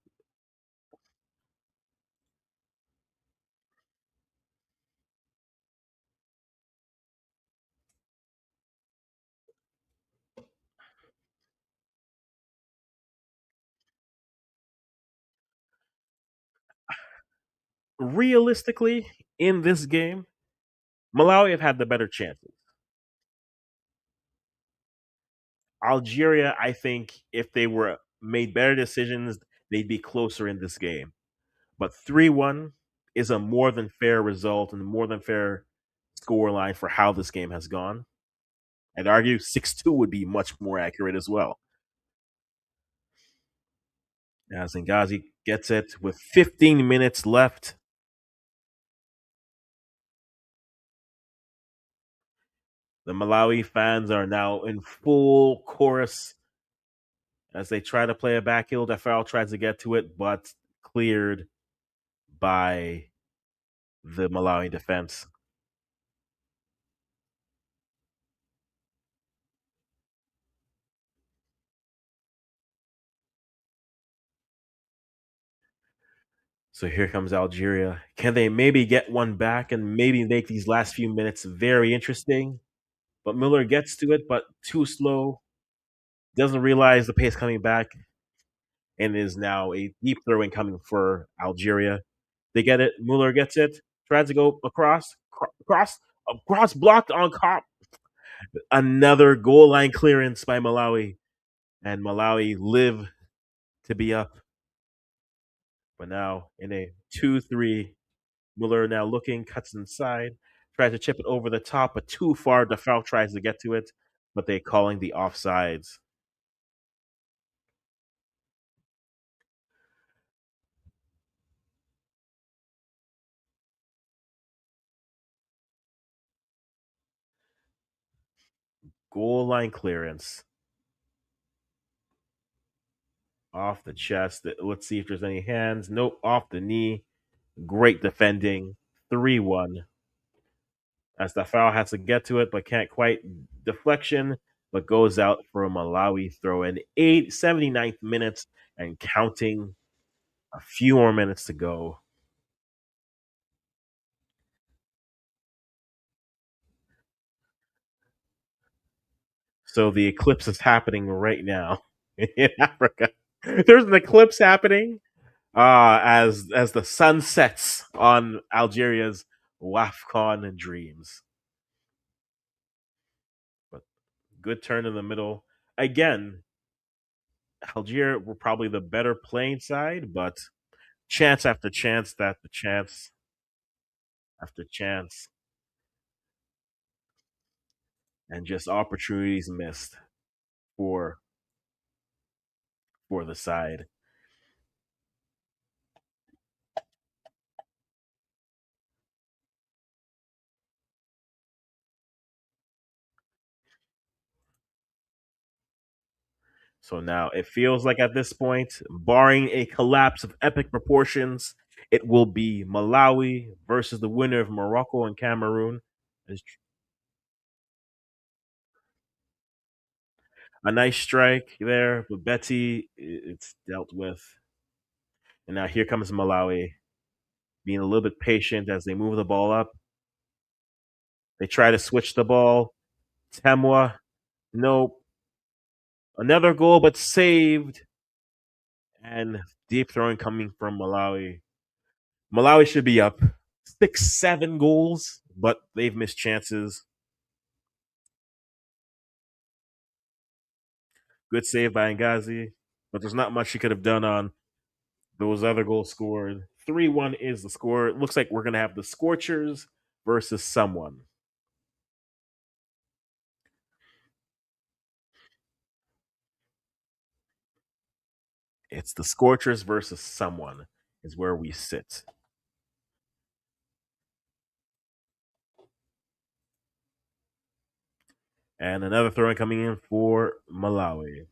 Realistically, in this game, Malawi have had the better chances. Algeria, I think, if they were made better decisions, they'd be closer in this game. But 3-1 is a more than fair result and a more than fair scoreline for how this game has gone. I'd argue 6-2 would be much more accurate as well. As Zengazi gets it with 15 minutes left. The Malawi fans are now in full chorus as they try to play a back heel. Defal tries to get to it, but cleared by the Malawi defense. So here comes Algeria. Can they maybe get one back and maybe make these last few minutes very interesting? But Miller gets to it, but too slow. Doesn't realize the pace coming back, and is now a deep throw incoming for Algeria. They get it. Muller gets it. Tries to go across, blocked on cop. Another goal line clearance by Malawi, and Malawi live to be up. But now in a 2-3, Muller now looking, cuts inside, tries to chip it over the top, but too far. Defau tries to get to it, but they're calling the offsides. Goal line clearance. Off the chest. Let's see if there's any hands. Nope, off the knee. Great defending. 3-1. As the foul has to get to it, but can't quite. Deflection, but goes out for a Malawi throw in 79th minutes and counting. A few more minutes to go. So the eclipse is happening right now in Africa. There's an eclipse happening as the sun sets on Algeria's WAFCON dreams. But good turn in the middle. Again, Algeria were probably the better playing side, but chance after chance, chance after chance, and just opportunities missed for the side. So now it feels like at this point, barring a collapse of epic proportions, it will be Malawi versus the winner of Morocco and Cameroon. A nice strike there, but Betty, it's dealt with. And now here comes Malawi, being a little bit patient as they move the ball up. They try to switch the ball. Temwa, nope. Another goal, but saved. And deep throwing coming from Malawi. Malawi should be up 6-7 goals, but they've missed chances. Good save by Ngazi, but there's not much he could have done on those other goals scored. 3-1 is the score. It looks like we're going to have the Scorchers versus someone. It's the Scorchers versus someone is where we sit. And another throw in coming in for Malawi.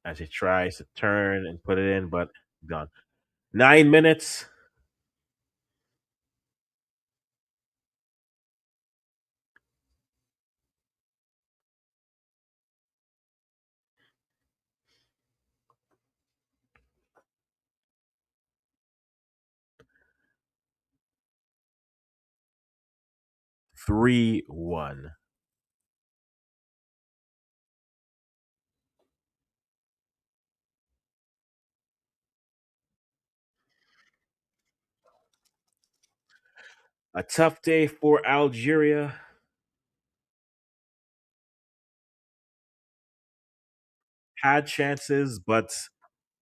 As he tries to turn and put it in, but gone. 9 minutes. Three one. A tough day for Algeria. Had chances, but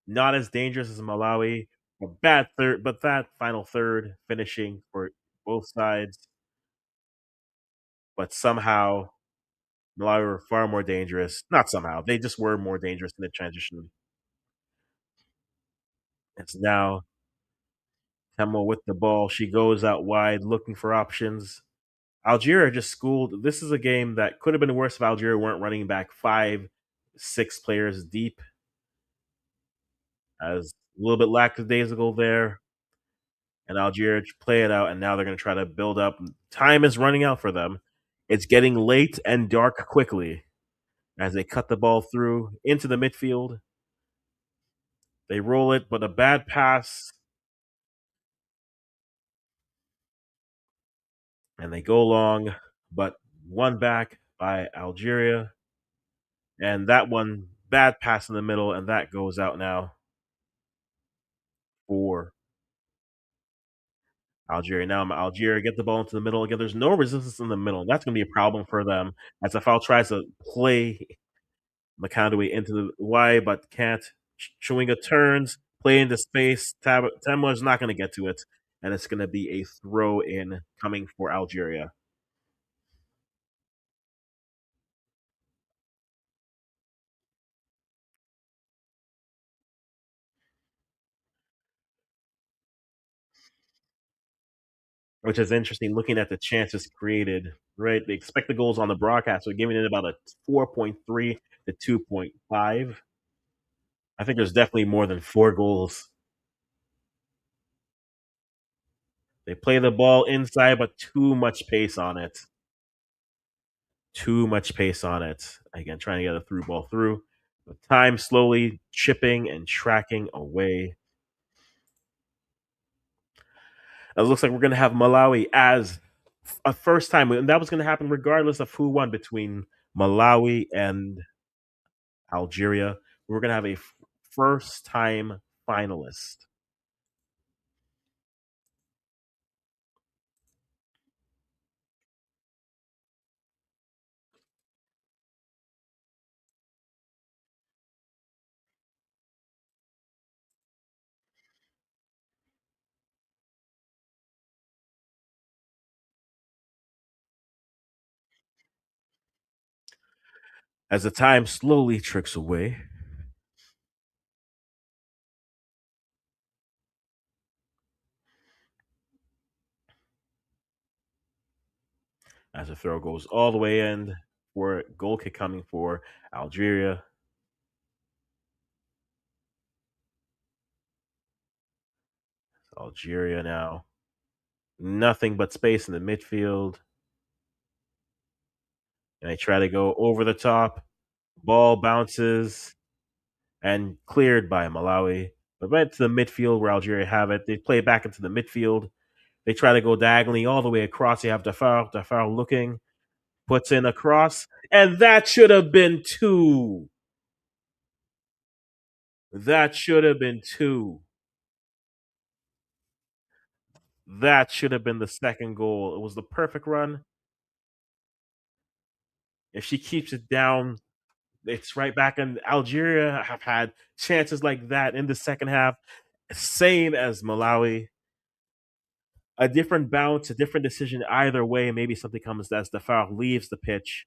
not as dangerous as Malawi. A bad third, but that final third finishing for both sides. But somehow Malawi were far more dangerous. Not somehow, they just were more dangerous in the transition. It's now Temmo with the ball. She goes out wide looking for options. Algeria just schooled. This is a game that could have been worse if Algeria weren't running back 5, 6 players deep. As a little bit lackadaisical there. And Algeria play it out, and now they're going to try to build up. Time is running out for them. It's getting late and dark quickly as they cut the ball through into the midfield. They roll it, but a bad pass, and they go long, but one back by Algeria. And that one, bad pass in the middle, and that goes out now for Algeria. Now Algeria get the ball into the middle again. There's no resistance in the middle. That's going to be a problem for them as Afal tries to play McConaughey into the Y, but can't. Chewinga turns, play into space. Temwa is not going to get to it, and it's going to be a throw in coming for Algeria. Which is interesting looking at the chances created, right? The expected goals on the broadcast are giving it about a 4.3 to 2.5. I think there's definitely more than 4 goals. They play the ball inside, but too much pace on it. Too much pace on it. Again, trying to get a through ball through. But time slowly chipping and tracking away. It looks like we're going to have Malawi as a first time, and that was going to happen regardless of who won between Malawi and Algeria. We're going to have a first time finalist. As the time slowly tricks away, as the throw goes all the way in for goal kick coming for Algeria. Algeria now. Nothing but space in the midfield. And they try to go over the top. Ball bounces and cleared by Malawi. But right to the midfield where Algeria have it. They play back into the midfield. They try to go diagonally all the way across. You have Dafar. Dafar looking, puts in a cross. And that should have been 2. That should have been 2. That should have been the second goal. It was the perfect run. If she keeps it down, it's right back. And Algeria have had chances like that in the second half, same as Malawi. A different bounce, a different decision either way. Maybe something comes as the foul leaves the pitch.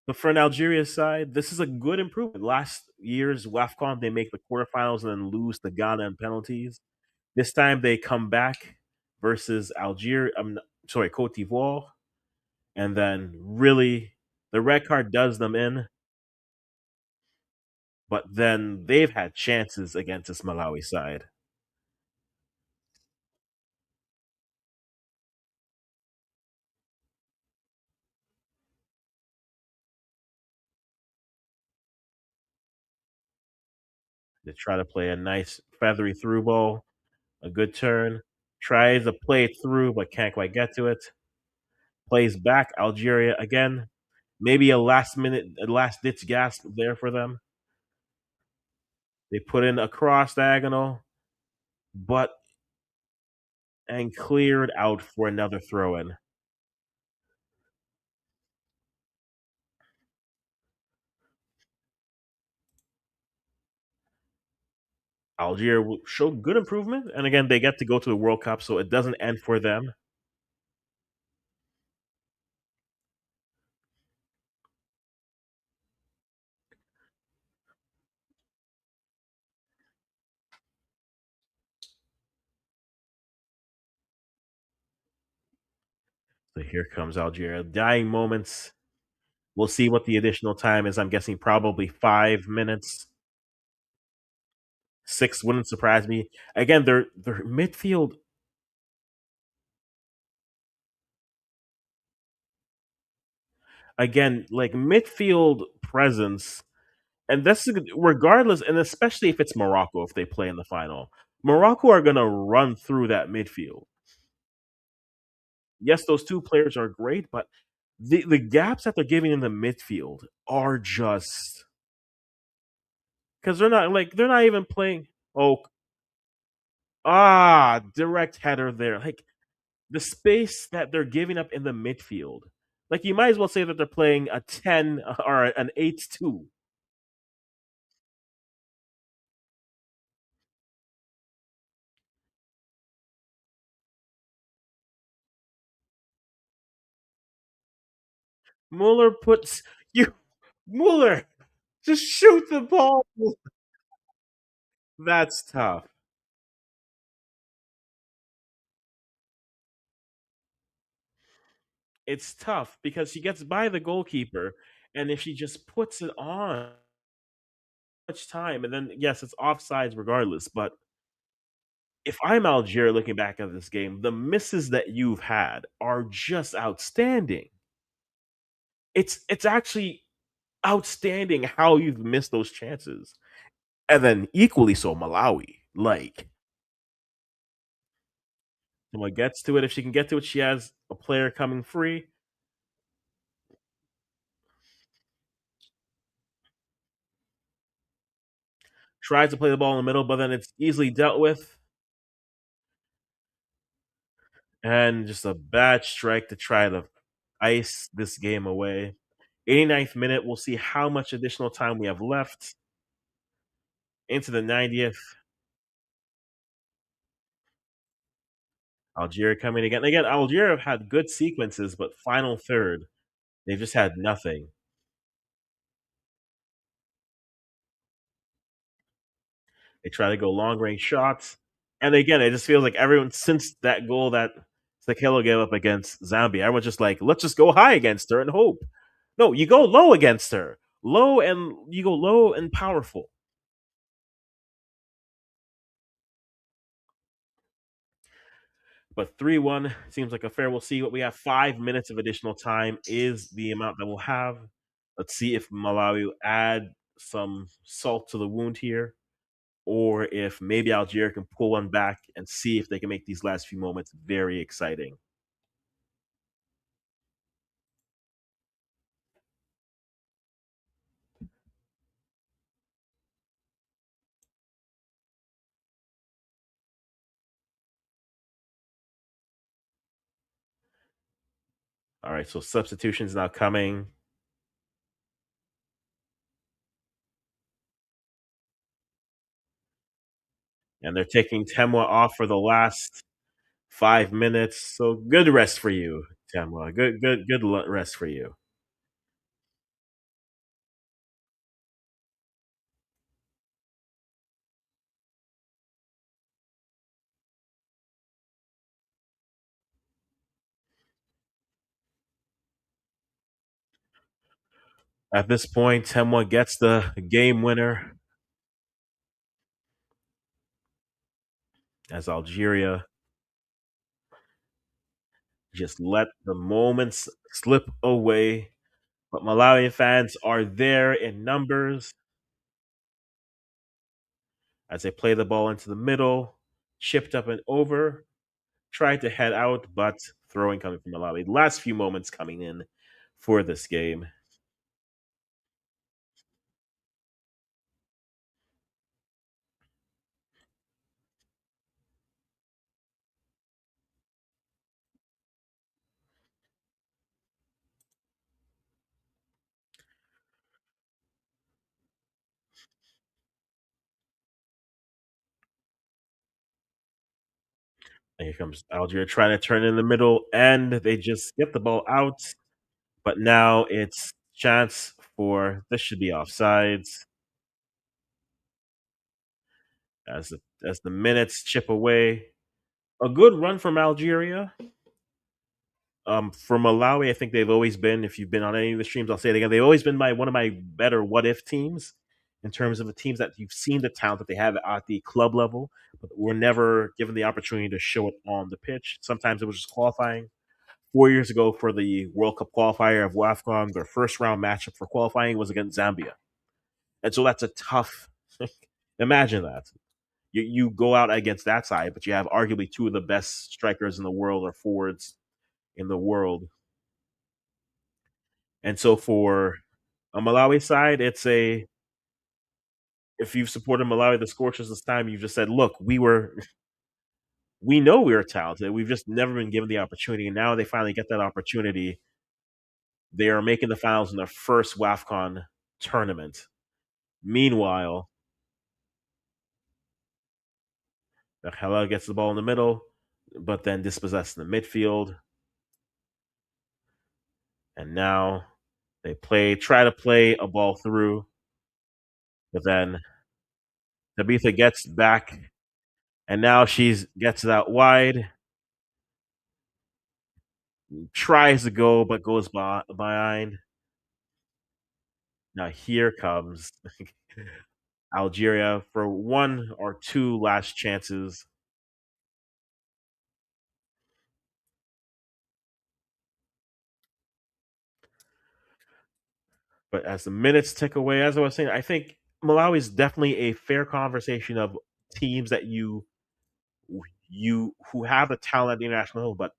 But for an Algeria side, this is a good improvement. Last year's WAFCON, they make the quarterfinals and then lose to Ghana in penalties. This time they come back versus Algeria. Sorry, Cote d'Ivoire, and then really the red card does them in. But then they've had chances against this Malawi side. They try to play a nice feathery through ball, a good turn. Tries to play it through, but can't quite get to it. Plays back Algeria again. Maybe a last minute, a last ditch gasp there for them. They put in a cross diagonal, but and cleared out for another throw in. Algeria will show good improvement, and again, they get to go to the World Cup, so it doesn't end for them. So here comes Algeria. Dying moments. We'll see what the additional time is. I'm guessing probably 5 minutes. 6 wouldn't surprise me. Again, their midfield. Again, like midfield presence, and that's regardless, and especially if it's Morocco, if they play in the final. Morocco are gonna run through that midfield. Yes, those two players are great, but the gaps that they're giving in the midfield are just because they're not even playing. Oh, direct header there. Like the space that they're giving up in the midfield. Like you might as well say that they're playing a 10 or an 8-2. Mueller puts you Mueller just shoot the ball. That's tough. It's tough because she gets by the goalkeeper, and if she just puts it on much time, and then yes, it's offsides regardless. But if I'm Algeria looking back at this game, the misses that you've had are just outstanding. It's actually outstanding how you've missed those chances. And then equally so Malawi. Like someone gets to it, if she can get to it, she has a player coming free, tries to play the ball in the middle, but then it's easily dealt with. And just a bad strike to try to ice this game away. 89th minute, we'll see how much additional time we have left. Into the 90th, Algeria coming again. Again, Algeria have had good sequences, but final third, they've just had nothing. They try to go long range shots. And again, it just feels like everyone, since that goal that Sakelo gave up against Zambia, everyone's just like, let's just go high against her and hope. No, you go low against her. You go low and powerful. But 3-1 seems like a fair. We'll see what we have. 5 minutes of additional time is the amount that we'll have. Let's see if Malawi will add some salt to the wound here, or if maybe Algeria can pull one back and see if they can make these last few moments very exciting. All right, so substitutions now coming, and they're taking Temwa off for the last 5 minutes. So good rest for you, Temwa. Good rest for you. At this point, Temwa gets the game winner as Algeria just let the moments slip away. But Malawian fans are there in numbers as they play the ball into the middle, chipped up and over, tried to head out, but throwing coming from Malawi. Last few moments coming in for this game. And here comes Algeria trying to turn in the middle, and they just get the ball out. But now it's chance for this should be offsides as the minutes chip away. A good run from Algeria. For Malawi, I think they've always been. If you've been on any of the streams, I'll say it again. They've always been one of my better what if teams in terms of the teams that you've seen the talent that they have at the club level, but were never given the opportunity to show it on the pitch. Sometimes it was just qualifying 4 years ago for the World Cup qualifier of WAFCON, their first round matchup for qualifying was against Zambia. And so that's a tough imagine that. You go out against that side, but you have arguably two of the best strikers in the world or forwards in the world. And so for a Malawi side, it's a if you've supported Malawi the Scorchers this time, you've just said, look, we know we were talented. We've just never been given the opportunity. And now they finally get that opportunity. They are making the finals in their first WAFCON tournament. Meanwhile, Hela gets the ball in the middle, but then dispossessed in the midfield. And now they try to play a ball through, but then Tabitha gets back, and now she gets it out wide, tries to go, but goes behind. Now here comes Algeria for one or two last chances. But as the minutes tick away, as I was saying, I think Malawi is definitely a fair conversation of teams that you who have the talent at the international level, but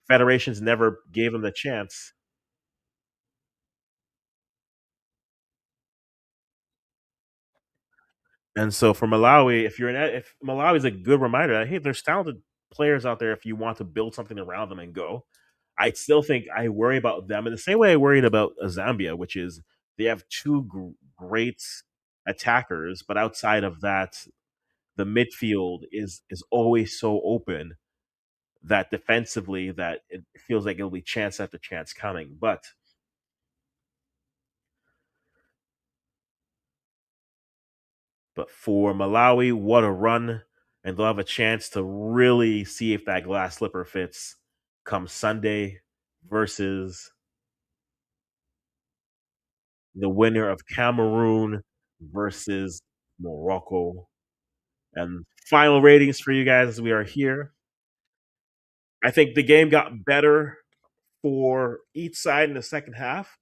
federations never gave them the chance. And so for Malawi, if Malawi is a good reminder that hey, there's talented players out there if you want to build something around them and go. I still think I worry about them in the same way I worried about Zambia, which is they have two great attackers, but outside of that, the midfield is always so open that defensively that it feels like it'll be chance after chance coming. But for Malawi, what a run. And they'll have a chance to really see if that glass slipper fits come Sunday versus the winner of Cameroon versus Morocco. And final ratings for you guys as we are here. I think the game got better for each side in the second half.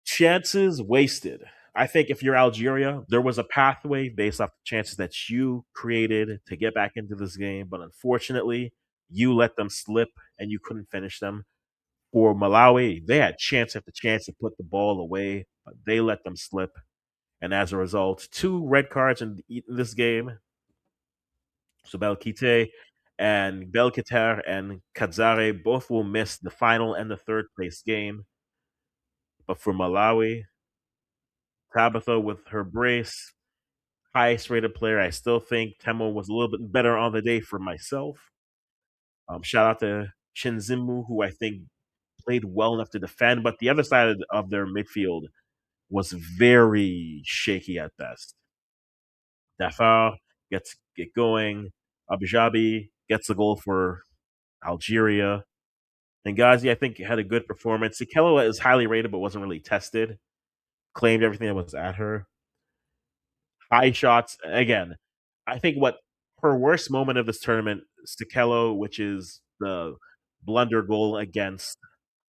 Chances wasted. I think if you're Algeria, there was a pathway based off the chances that you created to get back into this game, but unfortunately, you let them slip and you couldn't finish them. For Malawi, they had chance after chance to put the ball away, but they let them slip. And as a result, two red cards in this game. So Belkite and Kadzare both will miss the final and the third place game. But for Malawi, Tabitha with her brace, highest rated player. I still think Temo was a little bit better on the day for myself. Shout out to Shinzimu, who I think played well enough to defend, but the other side of their midfield was very shaky at best. Dafar gets it going. Abijabi gets the goal for Algeria. And Ghazi, I think, had a good performance. Sikela is highly rated but wasn't really tested. Claimed everything that was at her. High shots. Again, I think what her worst moment of this tournament, Stikelo, which is the blunder goal against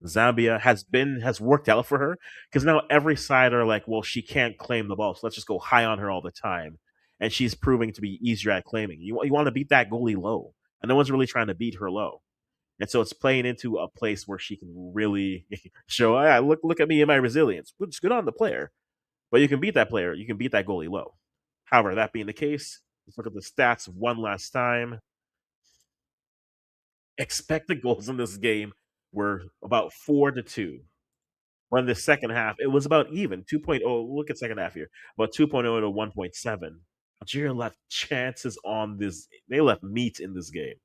Zambia, has worked out for her because now every side are like, well, she can't claim the ball, so let's just go high on her all the time, and she's proving to be easier at claiming. You want to beat that goalie low, and no one's really trying to beat her low, and so it's playing into a place where she can really show, look at me and my resilience. It's good on the player, but you can beat that player, you can beat that goalie low. However, that being the case, let's look at the stats one last time. Expected goals in this game were about 4-2. When the second half, it was about even 2.0. Look at second half here, about 2.0 to 1.7. Algeria left chances on this. They left meat in this game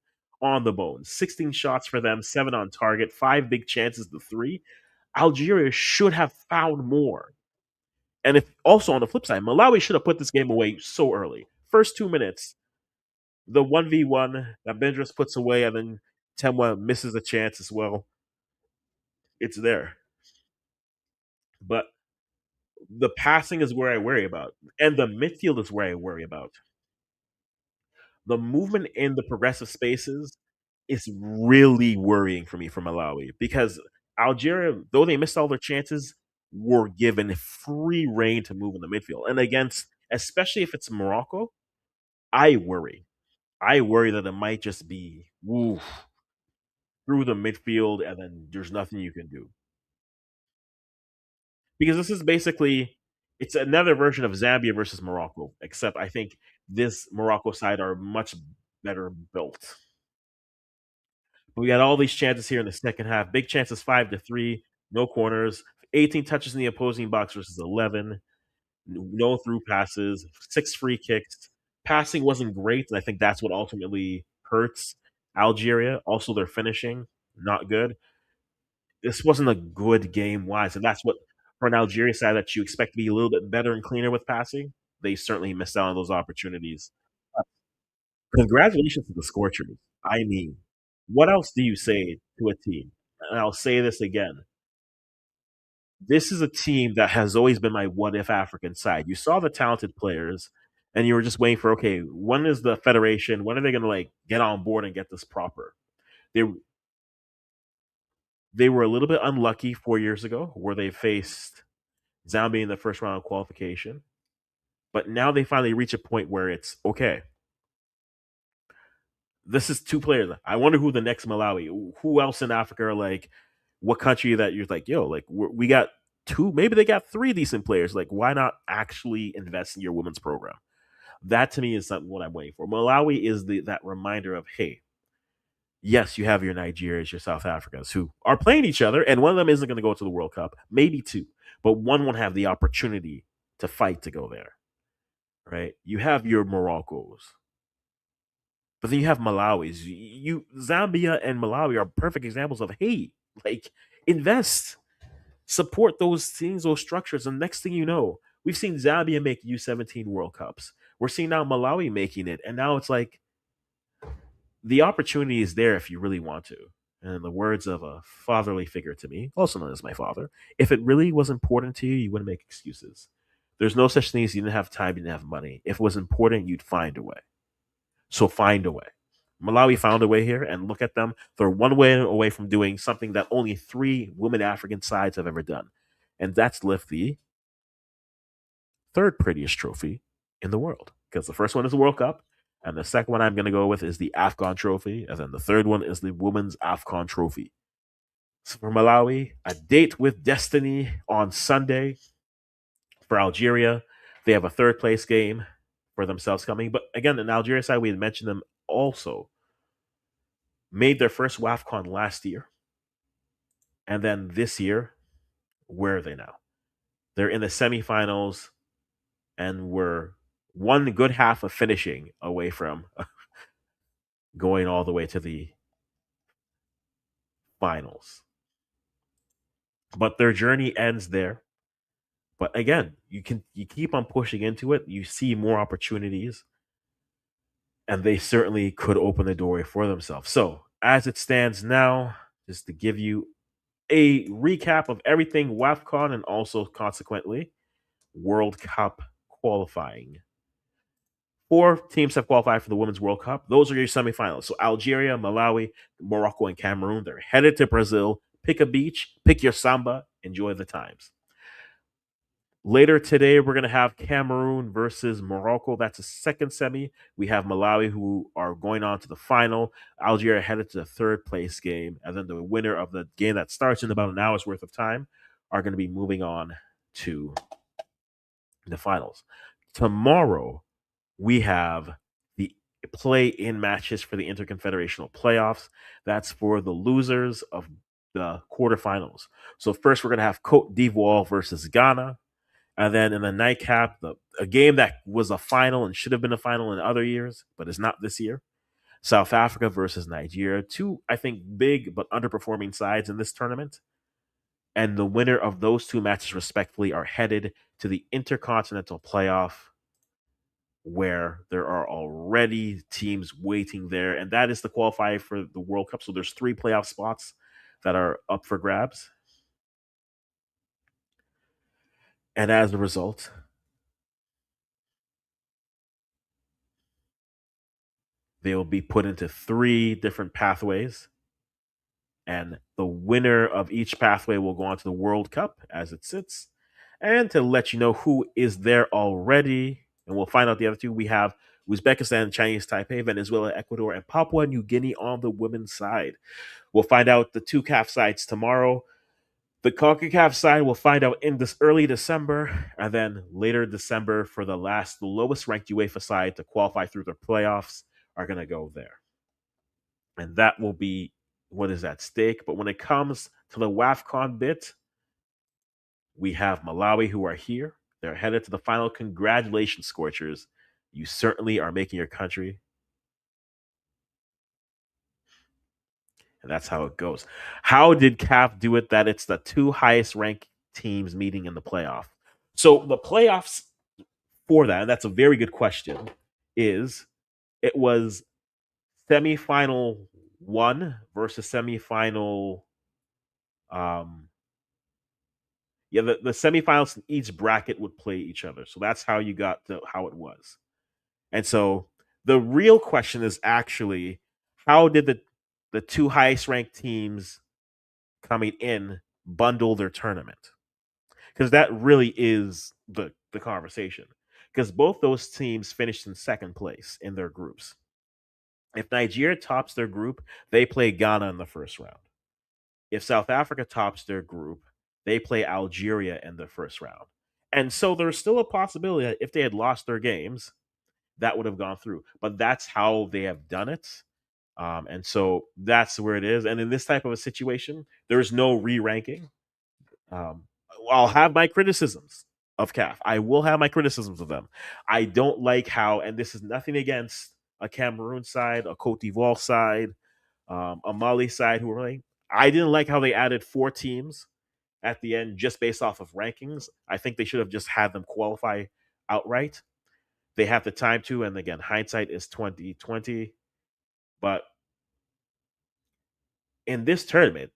on the bone. 16 shots for them, 7 on target, 5 big chances to 3. Algeria should have found more. And if also on the flip side, Malawi should have put this game away so early. First 2 minutes, the 1v1 that Bendris puts away, and then Temwa misses a chance as well. It's there. But the passing is where I worry about. And the midfield is where I worry about. The movement in the progressive spaces is really worrying for me for Malawi because Algeria, though they missed all their chances, were given free reign to move in the midfield. And against, especially if it's Morocco, I worry. I worry that it might just be oof, through the midfield and then there's nothing you can do. Because this is basically it's another version of Zambia versus Morocco, except I think this Morocco side are much better built. We got all these chances here in the second half. Big chances 5-3, no corners, 18 touches in the opposing box versus 11, no through passes, 6 free kicks. Passing wasn't great, and I think that's what ultimately hurts Algeria. Also, their finishing, not good. This wasn't a good game wise, and that's what for an Algeria side that you expect to be a little bit better and cleaner with passing. They certainly missed out on those opportunities. Congratulations to the Scorchers. I mean, what else do you say to a team? And I'll say this again. This is a team that has always been my what if African side. You saw the talented players and you were just waiting for okay, when is the federation, when are they gonna like get on board and get this proper? They they were a little bit unlucky 4 years ago where they faced Zambia in the first round of qualification. But now they finally reach a point where it's okay. This is two players. I wonder who the next Malawi, who else in Africa, are like, what country that you're like, yo, like we got two, maybe they got three decent players. Like, why not actually invest in your women's program? That to me is something what I'm waiting for. Malawi is that reminder of, hey, yes, you have your Nigerians, your South Africans who are playing each other, and one of them isn't going to go to the World Cup, maybe two, but one won't have the opportunity to fight to go there, right? You have your Moroccos, but then you have Malawis. You Zambia and Malawi are perfect examples of hey, like invest, support those things, those structures, and next thing you know, we've seen Zambia make U17 World Cups. We're seeing now Malawi making it, and now it's like the opportunity is there if you really want to. And in the words of a fatherly figure to me, also known as my father, if it really was important to you, you wouldn't make excuses. There's no such thing as you didn't have time, you didn't have money. If it was important, you'd find a way. So find a way. Malawi found a way here, and look at them. They're one way away from doing something that only three women African sides have ever done, and that's lift the third prettiest trophy in the world. Because the first one is the World Cup, and the second one I'm going to go with is the AFCON trophy, and then the third one is the Women's AFCON trophy. So for Malawi, a date with destiny on Sunday. For Algeria, they have a third place game for themselves coming. But again, in Algeria side, we had mentioned them also made their first WAFCON last year. And then this year, where are they now? They're in the semifinals and we're one good half of finishing away from going all the way to the finals. But their journey ends there. But again, you keep on pushing into it, you see more opportunities, and they certainly could open the doorway for themselves. So as it stands now, just to give you a recap of everything WAFCON and also consequently World Cup qualifying. 4 teams have qualified for the Women's World Cup. Those are your semifinals. So Algeria, Malawi, Morocco, and Cameroon. They're headed to Brazil. Pick a beach, pick your samba, enjoy the times. Later today, we're going to have Cameroon versus Morocco. That's a second semi. We have Malawi, who are going on to the final. Algeria headed to the third place game. And then the winner of the game that starts in about an hour's worth of time are going to be moving on to the finals. Tomorrow, we have the play-in matches for the Interconfederational playoffs. That's for the losers of the quarterfinals. So first, we're going to have Cote d'Ivoire versus Ghana. And then in the nightcap, a game that was a final and should have been a final in other years, but is not this year. South Africa versus Nigeria. Two, I think, big but underperforming sides in this tournament. And the winner of those two matches, respectively, are headed to the Intercontinental Playoff, where there are already teams waiting there. And that is the qualifier for the World Cup. So there's 3 playoff spots that are up for grabs. And as a result, They will be put into three different pathways, and the winner of each pathway will go on to the World Cup as it sits. And to let you know who is there already, and we'll find out the other two, we have Uzbekistan, Chinese Taipei, Venezuela, Ecuador, and Papua New Guinea on the women's side. We'll find out the two CAF sides tomorrow. The CONCACAF side will find out in this early December, and then later December for the lowest ranked UEFA side to qualify through the playoffs are going to go there. And that will be what is at stake. But when it comes to the WAFCON bit, we have Malawi who are here. They're headed to the final. Congratulations, Scorchers. You certainly are making your country. And that's how it goes. How did CAF do it that it's the two highest ranked teams meeting in the playoff? So the playoffs for that, and that's a very good question, is it was semifinal one versus semifinal the semifinals in each bracket would play each other. So that's how you got to how it was. And so the real question is actually how did the two highest ranked teams coming in bundle their tournament? Because that really is the conversation. Because both those teams finished in second place in their groups. If Nigeria tops their group, they play Ghana in the first round. If South Africa tops their group, they play Algeria in the first round. And so there's still a possibility that if they had lost their games, that would have gone through. But that's how they have done it. And so that's where it is. And in this type of a situation, there's no re ranking. Um, I'll have my criticisms of CAF. I will have my criticisms of them. I don't like how, and this is nothing against a Cameroon side, a Cote d'Ivoire side, a Mali side who were playing. I didn't like how they added four teams at the end just based off of rankings. I think they should have just had them qualify outright. They have the time to, and again, hindsight is 2020. But in this tournament,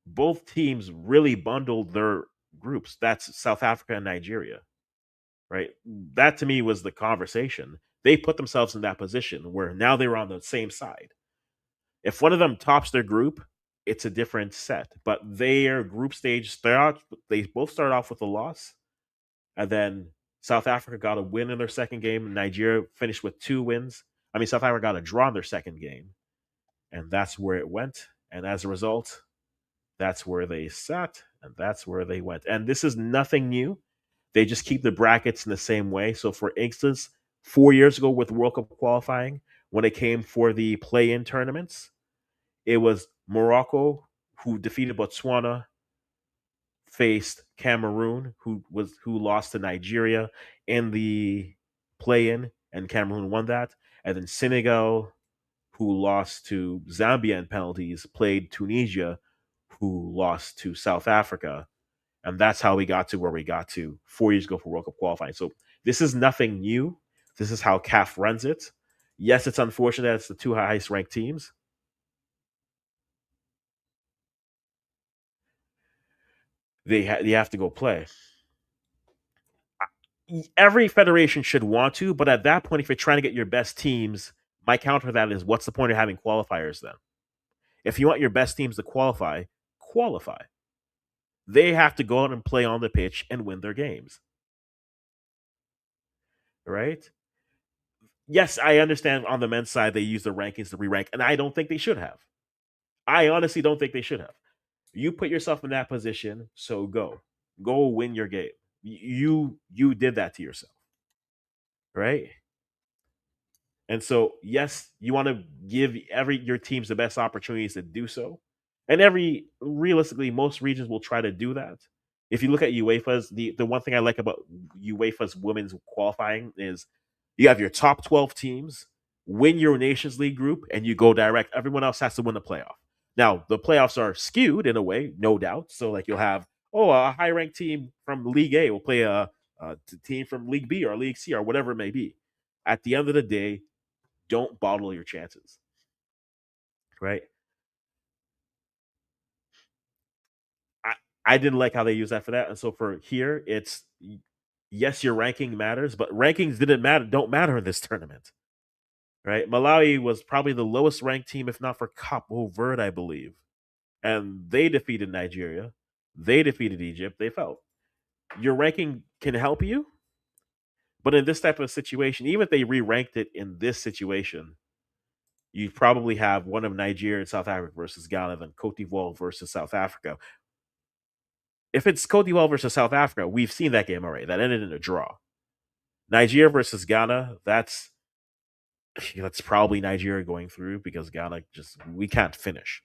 both teams really bundled their groups. That's South Africa and Nigeria, right? That to me was the conversation. They put themselves in that position where now they were on the same side. If one of them tops their group, it's a different set. But their group stage they both start off with a loss, and then South Africa got a win in their second game. Nigeria finished with two wins. I mean, South Africa got a draw in their second game, and that's where it went. And as a result, that's where they sat, and that's where they went. And this is nothing new. They just keep the brackets in the same way. So, for instance, 4 years ago with World Cup qualifying, when it came for the play-in tournaments, it was Morocco who defeated Botswana, faced Cameroon, who lost to Nigeria in the play-in, and Cameroon won that. And then Senegal, who lost to Zambia in penalties, played Tunisia, who lost to South Africa. And that's how we got to where we got to 4 years ago for World Cup qualifying. So this is nothing new. This is how CAF runs it. Yes, it's unfortunate that it's the two highest ranked teams. They have to go play. Every federation should want to, but at that point, if you're trying to get your best teams, my counter to that is what's the point of having qualifiers then? If you want your best teams to qualify, qualify. They have to go out and play on the pitch and win their games. Right? Yes, I understand on the men's side they use the rankings to re-rank, and I don't think they should have. I honestly don't think they should have. You put yourself in that position, so go win your game. You did that to yourself, right? And so, yes, you want to give every your teams the best opportunities to do so. And every realistically, most regions will try to do that. If you look at UEFA's, the one thing I like about UEFA's women's qualifying is you have your top 12 teams, win your Nations League group, and you go direct. Everyone else has to win the playoff. Now, the playoffs are skewed in a way, no doubt. So, like, you'll have, a high ranked team from League A will play a team from League B or League C or whatever it may be. At the end of the day, don't bottle your chances, right? I, I didn't like how they used that for that. And so for here, it's yes, your ranking matters, but rankings didn't matter, don't matter in this tournament. right? Malawi was probably the lowest ranked team, if not for Capo Verde, I believe. And they defeated Nigeria. They defeated Egypt. They fell. Your ranking can help you, but in this type of situation, even if they re-ranked it in this situation, you probably have one of Nigeria and South Africa versus Ghana, then Cote d'Ivoire versus South Africa. If it's Cote d'Ivoire versus South Africa, we've seen that game already. That ended in a draw. Nigeria versus Ghana, that's probably Nigeria going through because Ghana just we can't finish.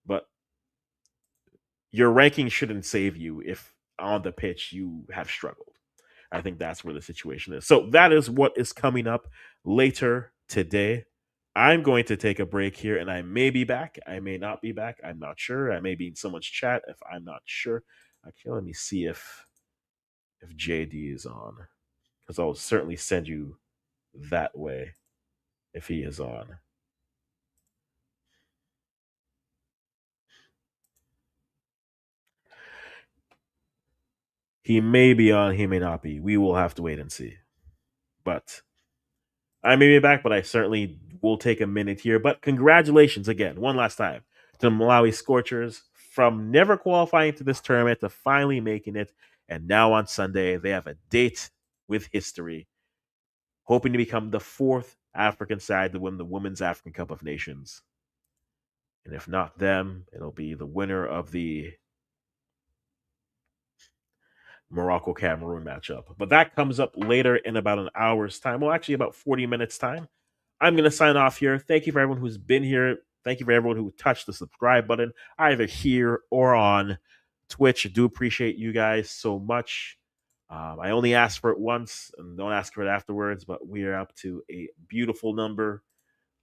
But your ranking shouldn't save you if on the pitch you have struggled. I think that's where the situation is. So that is what is coming up later today. I'm going to take a break here and I may be back. I may not be back. I'm not sure. I may be in someone's chat if I'm not sure. Okay, let me see if JD is on. Because I'll certainly send you that way if he is on. He may be on, he may not be. We will have to wait and see. But I may be back, but I certainly will take a minute here. But congratulations again, one last time, to the Malawi Scorchers from never qualifying to this tournament to finally making it. And now on Sunday, they have a date with history, hoping to become the fourth African side to win the Women's African Cup of Nations. And if not them, it'll be the winner of the Morocco Cameroon matchup. But that comes up later in about an hour's time. Well, actually, about 40 minutes' time. I'm going to sign off here. Thank you for everyone who's been here. Thank you for everyone who touched the subscribe button, either here or on Twitch. I do appreciate you guys so much. I only asked for it once and don't ask for it afterwards, but we are up to a beautiful number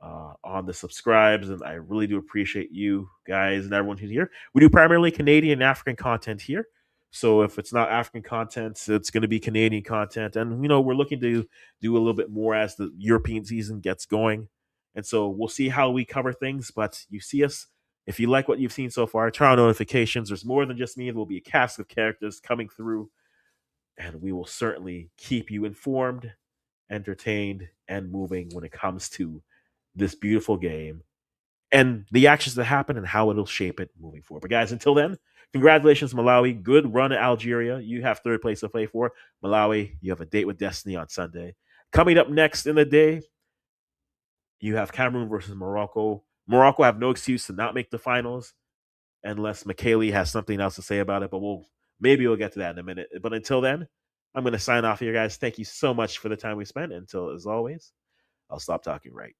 on the subscribes, and I really do appreciate you guys and everyone who's here. We do primarily Canadian and African content here. So if it's not African content, it's going to be Canadian content. And, we're looking to do a little bit more as the European season gets going. And so we'll see how we cover things. But you see us, if you like what you've seen so far, turn on notifications. There's more than just me. There will be a cast of characters coming through. And we will certainly keep you informed, entertained, and moving when it comes to this beautiful game and the actions that happen and how it'll shape it moving forward. But guys, until then, congratulations, Malawi. Good run at Algeria. You have third place to play for. Malawi, you have a date with destiny on Sunday. Coming up next in the day, you have Cameroon versus Morocco. Morocco have no excuse to not make the finals unless McKaylee has something else to say about it. But maybe we'll get to that in a minute. But until then, I'm going to sign off here, guys. Thank you so much for the time we spent. Until, as always, I'll stop talking right